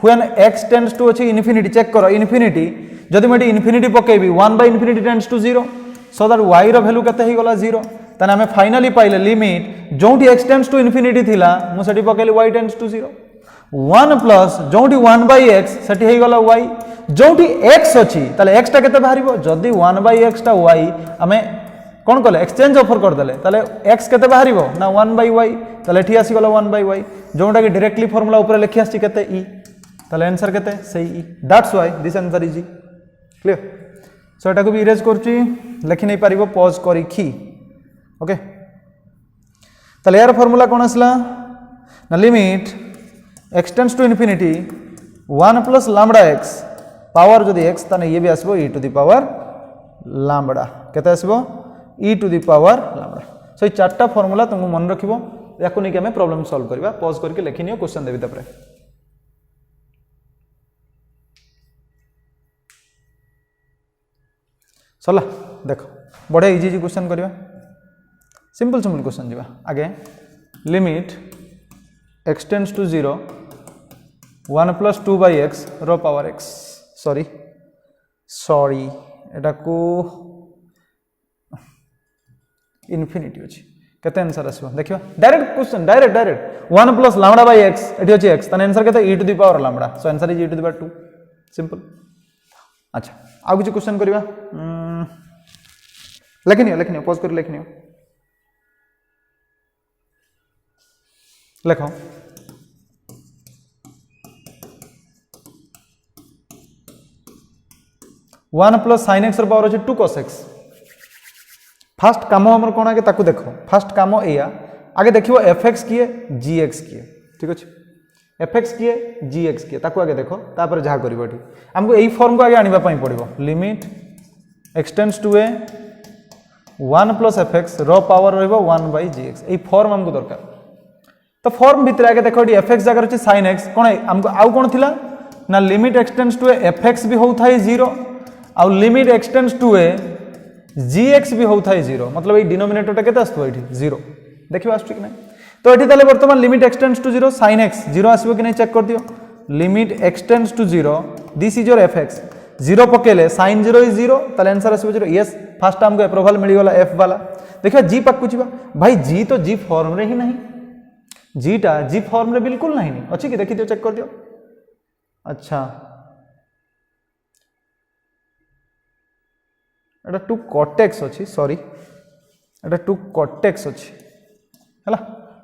when x tends to अछि इनफिनिटी चेक करो इनफिनिटी जदि मैं इनफिनिटी पकेबी 1 by infinity tends to 0 so that y रो वैल्यू केते ही गला 0 तने हमें फाइनली पाइले लिमिट जोंटी x टेंड्स टू इनफिनिटी थिला मु सेठी पकेली y टेंड्स टू 0 1 प्लस जोंटी 1 बाय x सेठी ही गला y जोंटी x अछि ताले x ता केते बाहरिबो जदि 1 बाय x ता y हमें कोन कले एक्सचेंज ऑफर कर देले ताले x केते बाहरिबो ना 1 बाय y ताले एठी आसी गला 1 बाय y जोंटा कि डायरेक्टली फार्मूला ऊपर लिखि आछि केते e ताले आंसर केते सही e that's why this answer is e clear so एटा को भी इरेज करची लिखि नै पारिबो पॉज करी खी ओके ताले यार फार्मूला कोन आसला ना limit x tends to infinity 1 plus lambda x power जदि x ताने ये भी आसबो e to the power lambda केते आसबो e to the power lambda so ई चारटा फार्मूला तुमको मन रखिबो याको नै कि हमें प्रॉब्लम सॉल्व करबा पॉज करके लिखिनियो क्वेश्चन देबी तपरे चला देखो बड़े इजी इजी क्वेश्चन करबा सिंपल सिंपल क्वेश्चन जीवा आगे limit x tends to 0 1 plus 2 by x रो पावर x सॉरी एटा को इनफिनिटी अछि केते आंसर आसबो देखिबा direct question direct 1 plus lambda by x एठी अछि x तने आंसर केते e to the power lambda so answer is e to the power 2 simple अच्छा आ कुछ क्वेश्चन करबा लिखनियो पॉज कर लिखनियो लिखो one plus sine x power अच्छे 2 cos x फास्ट काम हमर कोन आगे ताकू देखो फास्ट काम एया आगे देखियो fx किए gx किए ठीक अछि fx किए gx किए ताकू आगे देखो तापर जहा करबो एठी हमको एई फॉर्म को आगे आनिबा पई पड़िबो limit x tends to a 1 plus fx रो पावर रहबो 1 बाय gx एई फॉर्म हमको दरकार तो फॉर्म भीतर आगे देखो एठी fx जगह अछि sin x कोन हमको आउ कोन थिला ना limit x tends to a fx भी होथाय 0 आउ limit x tends to a gx भी होथाय 0 मतलब एई डिनोमिनेटर टा केते आस्तो एठी 0 देखिबा आस्तु कि नै तो एठी ताले वर्तमान limit x tends to 0 sin x 0 आसीबो कि नै चेक कर दियो limit x tends to 0 this is your fx 0 पकेले sin 0 इज 0 ताले आंसर आसीबो 0 यस फर्स्ट हमको अप्रूवल मिली गला f वाला देखियो g पक कुछबा भाई g तो g फॉर्म रे ही नहीं g टा g फॉर्म रे बिल्कुल नहीं अछि कि देखि दियो चेक कर दियो अच्छा एटा 2 cot x अछि सॉरी एटा 2 cot x अछि हला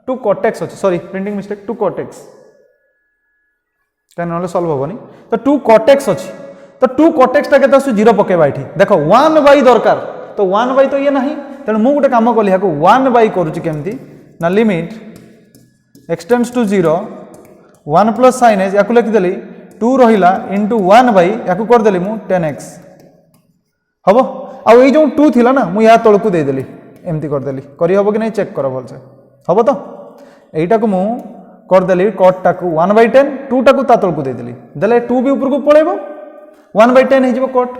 2 cot x अछि sorry printing mistake 2 cot x कान नले सॉल्व होबनी तो 2 cot x अछि तो 2 cot x ता केता सु 0 पकेबा एठी देखो 1 बाय दरकार तो 1 बाय तो ये नहीं तने मु गुटे काम कली हाको 1 बाय करूची केमती ना limit x tends to 0 1 plus sin x याकु लिखि देली 2 रहिला इनटू 1 बाय याकु कर देली मु 10x हबो आ ए जो 2 थिला ना मु या तळकु दे देली एमती करदेली करी हबो कि नहीं चेक कर भलसे हम तो यहीटा को मुझे करदेली कट टाक 1/10 2 टाक तलक देदेली देले 2 भी ऊपर को पड़ेब 1/10 हो कट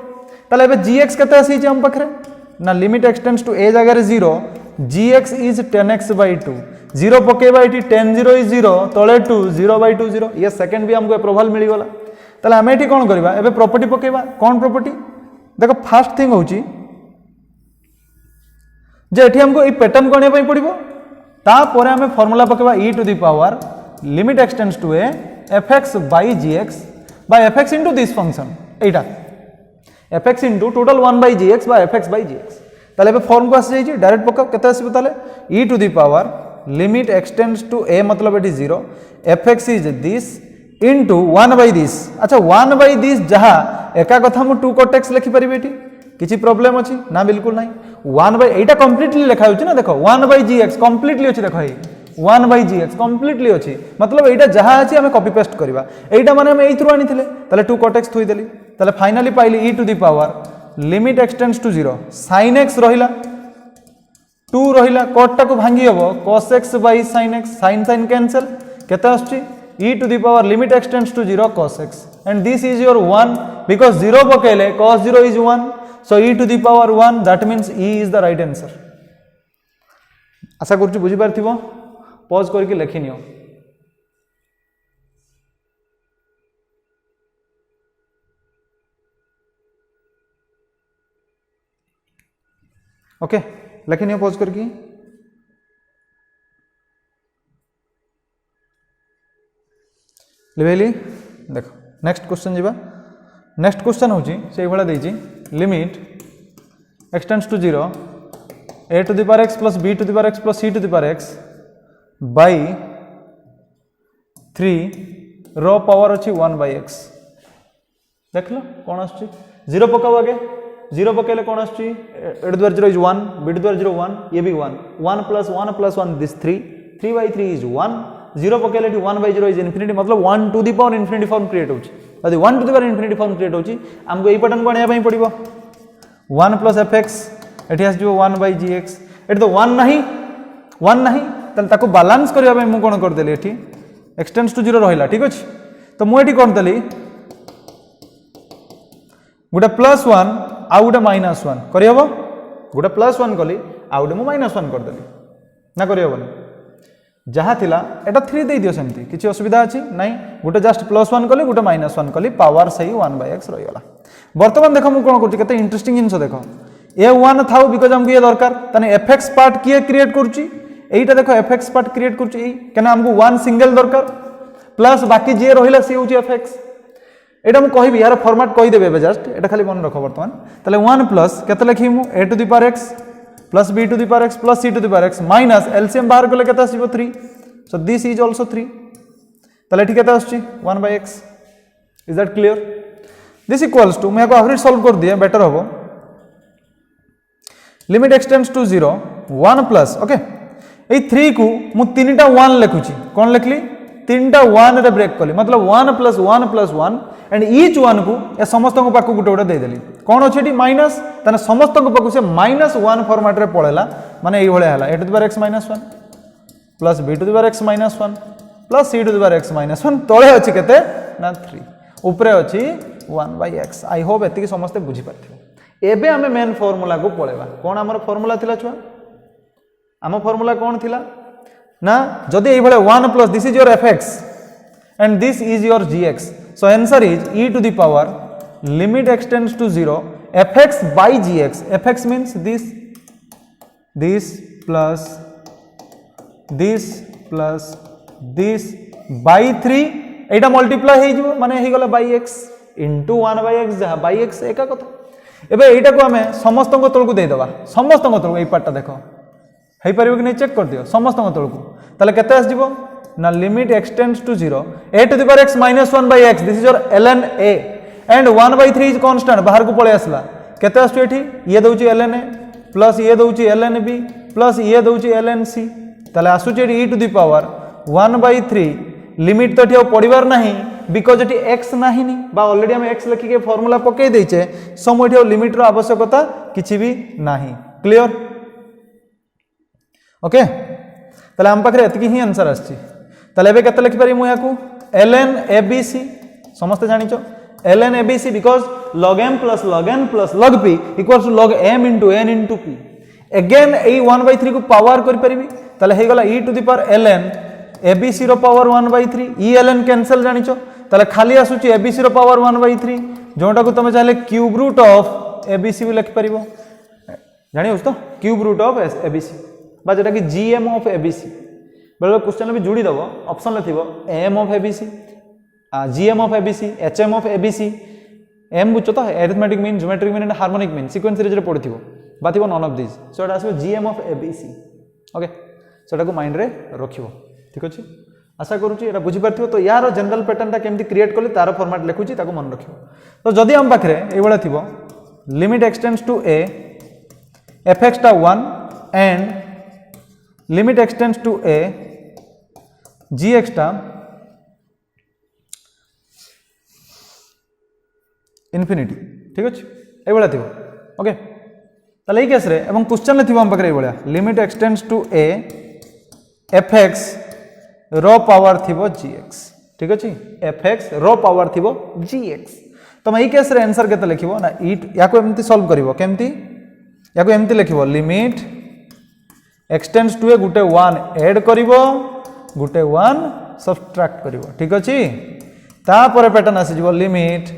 ताले एबे gx केते आसी हम पाखरे ना लिमिट एक्सटेंड्स टू ए जगह 0 gx इज 10x/2 0 पकेबा एटी 10 0 इज 0 तले 2 0/2 0 ये सेकंड भी हमको अप्रूवल मिल गला ताले हम एटी कोन करबा एबे प्रॉपर्टी पकेबा कोन प्रॉपर्टी देखो फर्स्ट थिंग होची जे एठी हमको ई पैटर्न कोनिया पई पड़िबो ता परे हमें फार्मूला पकेबा e to the power limit x tends to a fx by gx by fx into this function Etah fx into total 1 by gx by fx by gx ताले एबे फॉर्म को आसी जाई डायरेक्ट पका केते आसीबो ताले e to the power limit x tends to a मतलब एटी 0 fx is this into 1 by this अच्छा 1 by this जहा एका कथा मु 2 cot x लिखि परिबे एटी किछि प्रॉब्लम अछि ना बिल्कुल नाही 1 by एटा कंप्लीटली लिखा होछि ना देखो 1 by gx कंप्लीटली अछि देखो 1 by gx कंप्लीटली अछि मतलब एटा जहा अछि हमें कॉपी पेस्ट करबा एटा माने हम एई थ्रू आनी थिले ताले 2 cot x थुई देली ताले फाइनली पाइली e to the power limit x tends to 0 sin x रहिला 2 रहिला cot टा को भांगी हबो cos x by sin x sin cancel केते आछि e to the power limit extends to 0 cos x and this is your 1 because 0 पकेले cos 0 is 1 so e to the power 1 that means e is the right answer आशा करछु बुझी पारथिबो pause करके लिखि नियो okay लिखि नियो pause करके लिवेली देखो next question जीवा नेक्स्ट क्वेश्चन होची से भला देजी limit x tends to 0 a to the power x plus b to the power x plus c to the power x by 3 रो पावर अछि 1 by x देखलो कोन आछि 0 पकाव आगे 0 पकेले कोन आछि a to the power 0 is 1 b to the power 0 1 ये भी 1 1 plus 1 this 3 3 by 3 is 1 0 पकेले 1 by 0 is infinity मतलब 1 to the power infinity form create होची यदि 1 to the power infinity form create होची हमको ए पैटर्न को आनिया पई पड़िबो 1 plus fx एठी आस जो 1 by gx एठी तो 1 नहीं तल ताको बैलेंस करिया पई मु कोन कर देली एठी एक्सटेंड्स टू 0 रहिला ठीक अछि तो मु एठी कोन देली गुटे +1 आ गुटे -1 करि हबो गुटे +1 कली आ गुटे मु -1 कर देली ना करि हबो जहाँ थिला एटा 3 दे दियो सेमती किछि असुविधा अछि नाही गुटे जस्ट +1 कली गुटे -1 कली पावर सही 1 by x रहि गला वर्तमान देखो मु कोन करछि केते इंटरेस्टिंग जिंस देखो a1 थाउ बिकॉज़ हमको ये दरकार तने fx पार्ट किए क्रिएट करछि एटा देखो fx पार्ट क्रिएट करछि एई केना हमको 1 सिंगल दरकार प्लस बाकी जे रहिला से होछि fx एटा मु कहिबि यार फॉर्मेट कहि देबे जस्ट एटा खाली मन रखो वर्तमान तले 1 प्लस केते लिखि मु a to the power x plus b to the power x plus c to the power x minus LCM बाहर गले केते आसीबो 3 so this is also 3 तले ठीक केते आछी 1 by x is that clear this equals to मैं को आखरी सॉल्व कर दिए बेटर होबो limit x tends to 0 1 plus okay ए 3 को मु तीनटा 1 लिखुची कोन लिखली तीनटा 1 रे ब्रेक कली मतलब 1 plus 1 plus 1 एंड ईच 1 को ए समस्त को पाकु गुटे गुटे दे देली कोन अछि माइनस तने समस्त को पाकु से -1 फॉर्मेट रे पळेला माने एई भळे हला a to the power x -1 plus b to the power x -1 plus c to the power x -1 तळे अछि केते ना 3 ऊपरे अछि 1 by x आई होप एति समस्त बुझी पारथिबो एबे हमें मेन फार्मूला को पळेबा कोन हमर फार्मूला थिला छुआ हम फार्मूला कोन थिला ना जदि एई भळे 1 plus this is your fx and this is your gx so answer is e to the power limit extends to 0 fx by gx fx means this plus this by 3 Etah multiply हे जिवो माने हे गला by x into 1 by x जहा by x एका कथा एबे एटा को हमें समस्त को तळ को दे दबा समस्त को तळ ए पार्ट देखो हे परिबो कि नै चेक कर दियो समस्त को तळ को ताले केते आस जिवो ना limit x tends to 0 a to the power x -1 by x this is your ln a and 1 by 3 is constant बाहर को पळे आसला केते आसु एठी ये दोची ln a प्लस ये दोची ln b प्लस ये दोची ln c ताले आसु एठी e to the power 1 by 3 limit तो एठी पडिबार नाही बिकॉज एठी x नाही नी बा ऑलरेडी हम x लिखि के फार्मूला पके दैछे सम एठी लिमिट रो आवश्यकता किछि भी नाही क्लियर ओके ताले हम पाखरे एतकी ही आंसर आछि ताले एबे केते लिखि पारि मु याकू ln abc समस्त जानिचो ln abc because log m plus log n plus log p equals to log m into n into p again ए 1/3 को पावर करि परिबी ताले हे गला e to the power ln abc रो पावर 1/3 e ln कैंसिल जानिचो ताले खाली आसुची abc रो पावर 1/3 जोटा को तमे चाहे क्यूब रूट ऑफ abc भी लिख परिबो जानि तो क्यूब रूट ऑफ abc बा जेटा कि gm ऑफ abc बेले क्वेश्चन भी जोड़ी दबो ऑप्शन ले थिबो m of abc gm of abc hm of abc m बुझो तो arithmetic mean geometric mean and harmonic mean sequence series रे पढिथिबो बाथिबो none of this so Etah आसबो gm of abc okay सेटा को माइंड रे रखिबो ठीक अछि आशा करूची एटा बुझी परथिबो तो यार जनरल पैटर्न ता केमति क्रिएट करले तार फॉर्मेट लिखुची ताको मन रखिबो तो जदी हम पाखरे ए बेला थिबो limit x tends to a fx ता 1 and limit x tends to a gx ता इनफिनिटी ठीक अछि ए बेला थिबो ओके ताले ई केस रे एवं क्वेश्चन ले थिबो हम पाखरे ए बेला limit x tends to a fx रो पावर थिबो gx ठीक अछि fx रो पावर थिबो gx तो मैं ई केस रे आंसर केते लिखिबो ना ई याको एमति सॉल्व करिवो केमति याको एमति लिखिबो limit x tends to A Gute 1 add करिवो Gute 1 subtract करिवो ठीक अछि ता परे पैटर्न आसी जिवो लिमिट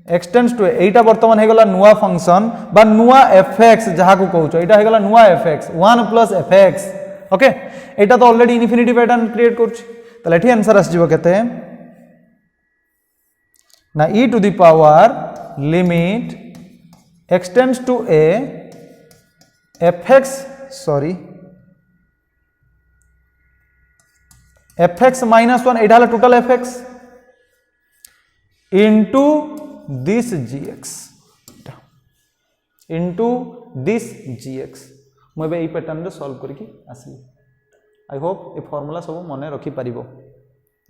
एक्सटेंड्स टू एटा वर्तमान हे गला नुवा फंक्शन बा नुवा fx जहा को कहउछो एटा हे गला नुवा fx 1 प्लस fx ओके एटा तो ऑलरेडी इनफिनिटी पैटर्न क्रिएट करछि तले एठी आंसर आसी जिवो केते ना e to the power limit x tends to a fx sorry fx minus 1 एटा हला total fx into this gx into this gx मु ए पैटर्न रे सॉल्व करके आसी आई होप ए फार्मूला सब मने रखि परिबो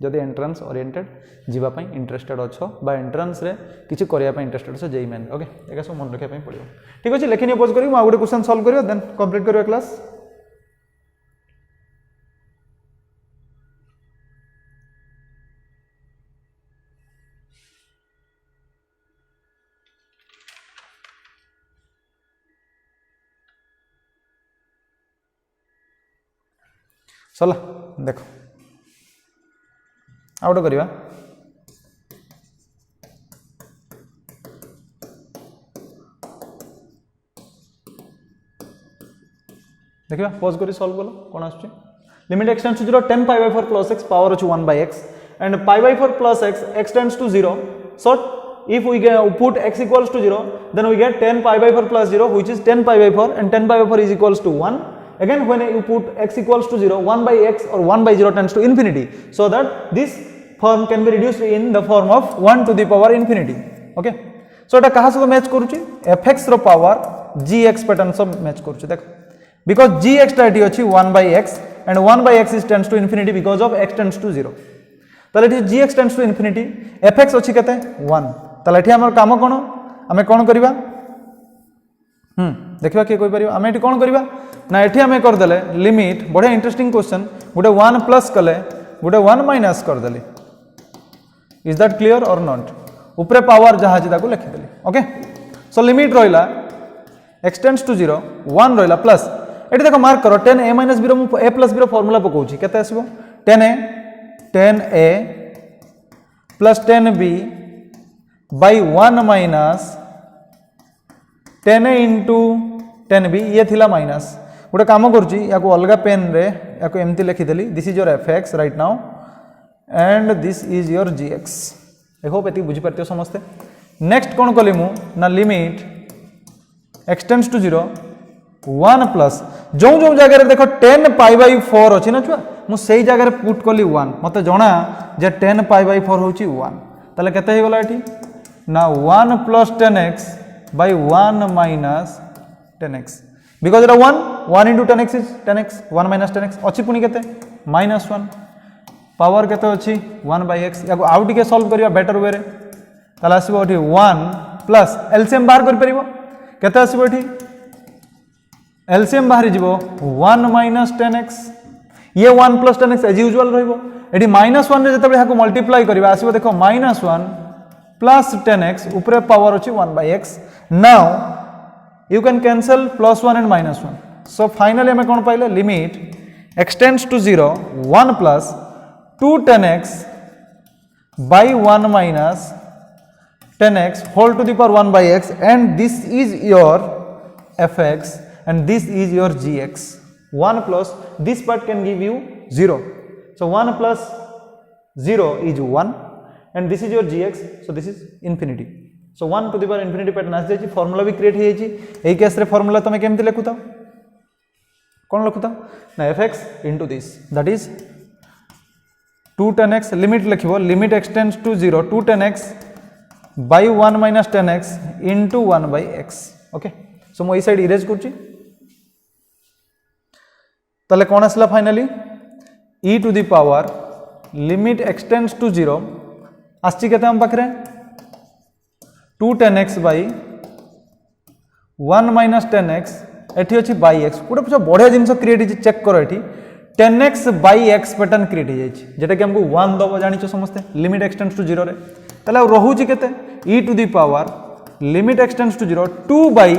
जदि एंट्रेंस ओरिएंटेड जीवा पई इंटरेस्टेड अछो बा एंट्रेंस रे किछि करिया पई इंटरेस्टेड अछो जेई मेन ओके एका सब मन रखिया पई पड़िबो ठीक अछि लेखिनि पोज करी मु आ गुटे क्वेश्चन सॉल्व करियो देन कंप्लीट करियो क्लास चला देखो आउट करिवा देखिबा पॉज करी सॉल्व कलो कोन आछी limit x tends to 0 10 pi by 4 plus x power अछि 1 by x and pi by 4 plus x extends to 0 so if we put x equals to 0 then we get 10 pi by 4 plus 0 which is 10 pi by 4 and 10 pi by 4 is equals to 1 again when you put x equals to 0 1 by x or 1 by 0 tends to infinity so that this form can be reduced in the form of 1 to the power infinity okay so eta kaha सब match करूची fx रो power gx pattern सब match करूची देख because gx टा eighty अछि 1 by x and 1 by x is tends to infinity because of x tends to 0 ताले eighty gx tends to infinity fx अछि केते 1 ताले एटी हमर काम कोन हमें कोन करिवा देखिबा के कोइ परिबा हमें एटी कोन करिवा ना एठी हमें कर देले लिमिट बड़े इंटरेस्टिंग क्वेश्चन गुटे 1 प्लस कले गुटे 1 माइनस कर देले इज दैट क्लियर और नॉट ऊपर पावर जहा अछि ताको लिखि देले ओके सो लिमिट रहिला एक्सटेंड्स टू 0 1 रहिला प्लस एठी देखो मार्क करो 10a - b रो a + b रो फार्मूला पकोछि केते आसीबो 10a plus 10b by 1 minus 10a into 10b ये थिला माइनस गोटे काम करूची याको अलगा पेन रे याको एमती लिखि देली this is your fx right now and this is your gx I hope एती बुझी परतियो समस्ते नेक्स्ट कोन कली मु ना लिमिट एक्सटेंड्स टू 0 1 प्लस जो जो जगह रे देखो 10 पाई बाय 4 अछि ना छुआ मु सेही जगह रे पुट कली 1 मते जणा जे 10 पाई बाय 4 होची 1 तले केते हे गला एठी ना 1 plus 10x by 1 minus 10x because it 1 into 10x is 10x 1 minus 10x अछि पुनी केते minus 1 पावर केते अछि 1 by x याको आउट के सॉल्व करिया बेटर वे रे तला आसीबो एठी 1 प्लस एलसीएम बाहर कर परिबो केते आसीबो एठी एलसीएम बाहरी जीवो 1 माइनस 10x ये 1 प्लस 10x एज यूजुअल रहिबो एठी -1 रे जतबे हाको मल्टीप्लाई करबा आसीबो देखो -1 प्लस 10x ऊपर पावर अछि 1/x now you can cancel +1 and -1 so finally हमें कोन पाइले limit x tends to 0 1 plus 2 10x by 1 minus 10x whole to the power 1/x and this is your fx and this is your gx 1 plus this part can give you 0 so 1 plus 0 is 1 and this is your gx so this is infinity so 1 to the power infinity pattern as जायछि formula भी create हे जायछि एई case रे formula तमे केमति लिखुता कोन लिखुता ना fx into this that is 2 10x limit लिखिबो limit x tends to 0 2 10x by 1 minus 10x into 1/x okay so मो ई साइड इरेज करछि तले कोन आसला finally e to the power limit x tends to 0 आछि केते हम पाखरे 2 10x by 1 minus 10x एठी अछि by x गोटे पूरा बढ़िया जिंस क्रिएट हे चेक करो एठी 10x by x pattern create हे जायछि जेटा कि हमको 1 दबो जानिछो समस्ते लिमिट x टेंड्स टू 0 रे तले रहउछि केते e to the power limit x tends to 0 2 by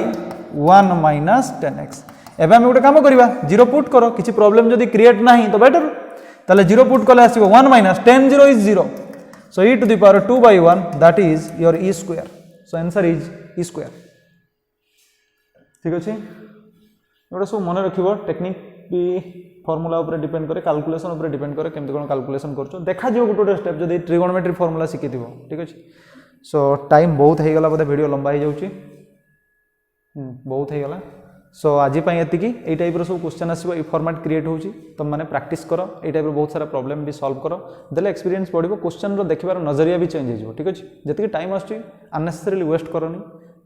1 minus 10x एबे हम गोटे काम करबा 0 पुट करो किछि प्रॉब्लम जदी क्रिएट नाही तो बेटर तले 0 पुट कले आसीबो 1 minus 10 0 is 0 so e to the power 2 by 1 that is your e square so answer is e square ठीक अछि एटा सब मन रखिबो टेक्निक भी फार्मूला ऊपर डिपेंड करे कैलकुलेशन ऊपर डिपेंड करे केमते कोन कैलकुलेशन करछो देखा जिवो गोटे स्टेप जदी ट्रिगोनोमेट्री फार्मूला सिखिथिबो ठीक अछि सो टाइम बहुत हे गला बोधे वीडियो लंबा हे जाउची बहुत हे गला सो आज पई एतिकी ए टाइप रो सब क्वेश्चन आसीबो ए फॉर्मेट क्रिएट होउची तुम माने प्रैक्टिस करो ए टाइप रो बहुत सारा प्रॉब्लम भी सॉल्व करो देले एक्सपीरियंस पडिबो क्वेश्चन रो देखिबार नजरिया भी चेंज हे जिवो ठीक अछि जतिके टाइम आछी अननेसेसरीली वेस्ट करनी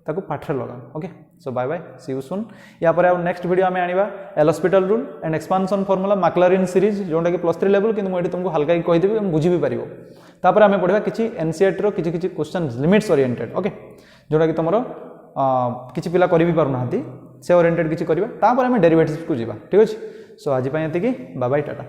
ताको पाठरे लगा okay so bye bye see you soon या पर नेक्स्ट वीडियो आमे आनिबा L hospital rule and expansion formula Maclaurin series जोंडा कि +3 लेवल किंतु मोइटी तुमको हल्का ही कहि देबी हम बुझी भी पारिबो तापर आमे पढिबा किछि एनसीईआरटी रो किछि किछि क्वेश्चन लिमिट्स ओरिएंटेड ओके जोंडा कि तमरो किछि पिला करि भी पारु नाहंती से ओरिएंटेड किछि करबा तापर आमे डेरिवेटिव्स को जिबा ठीक अछि सो आज पय एतिकी बाय बाय टाटा।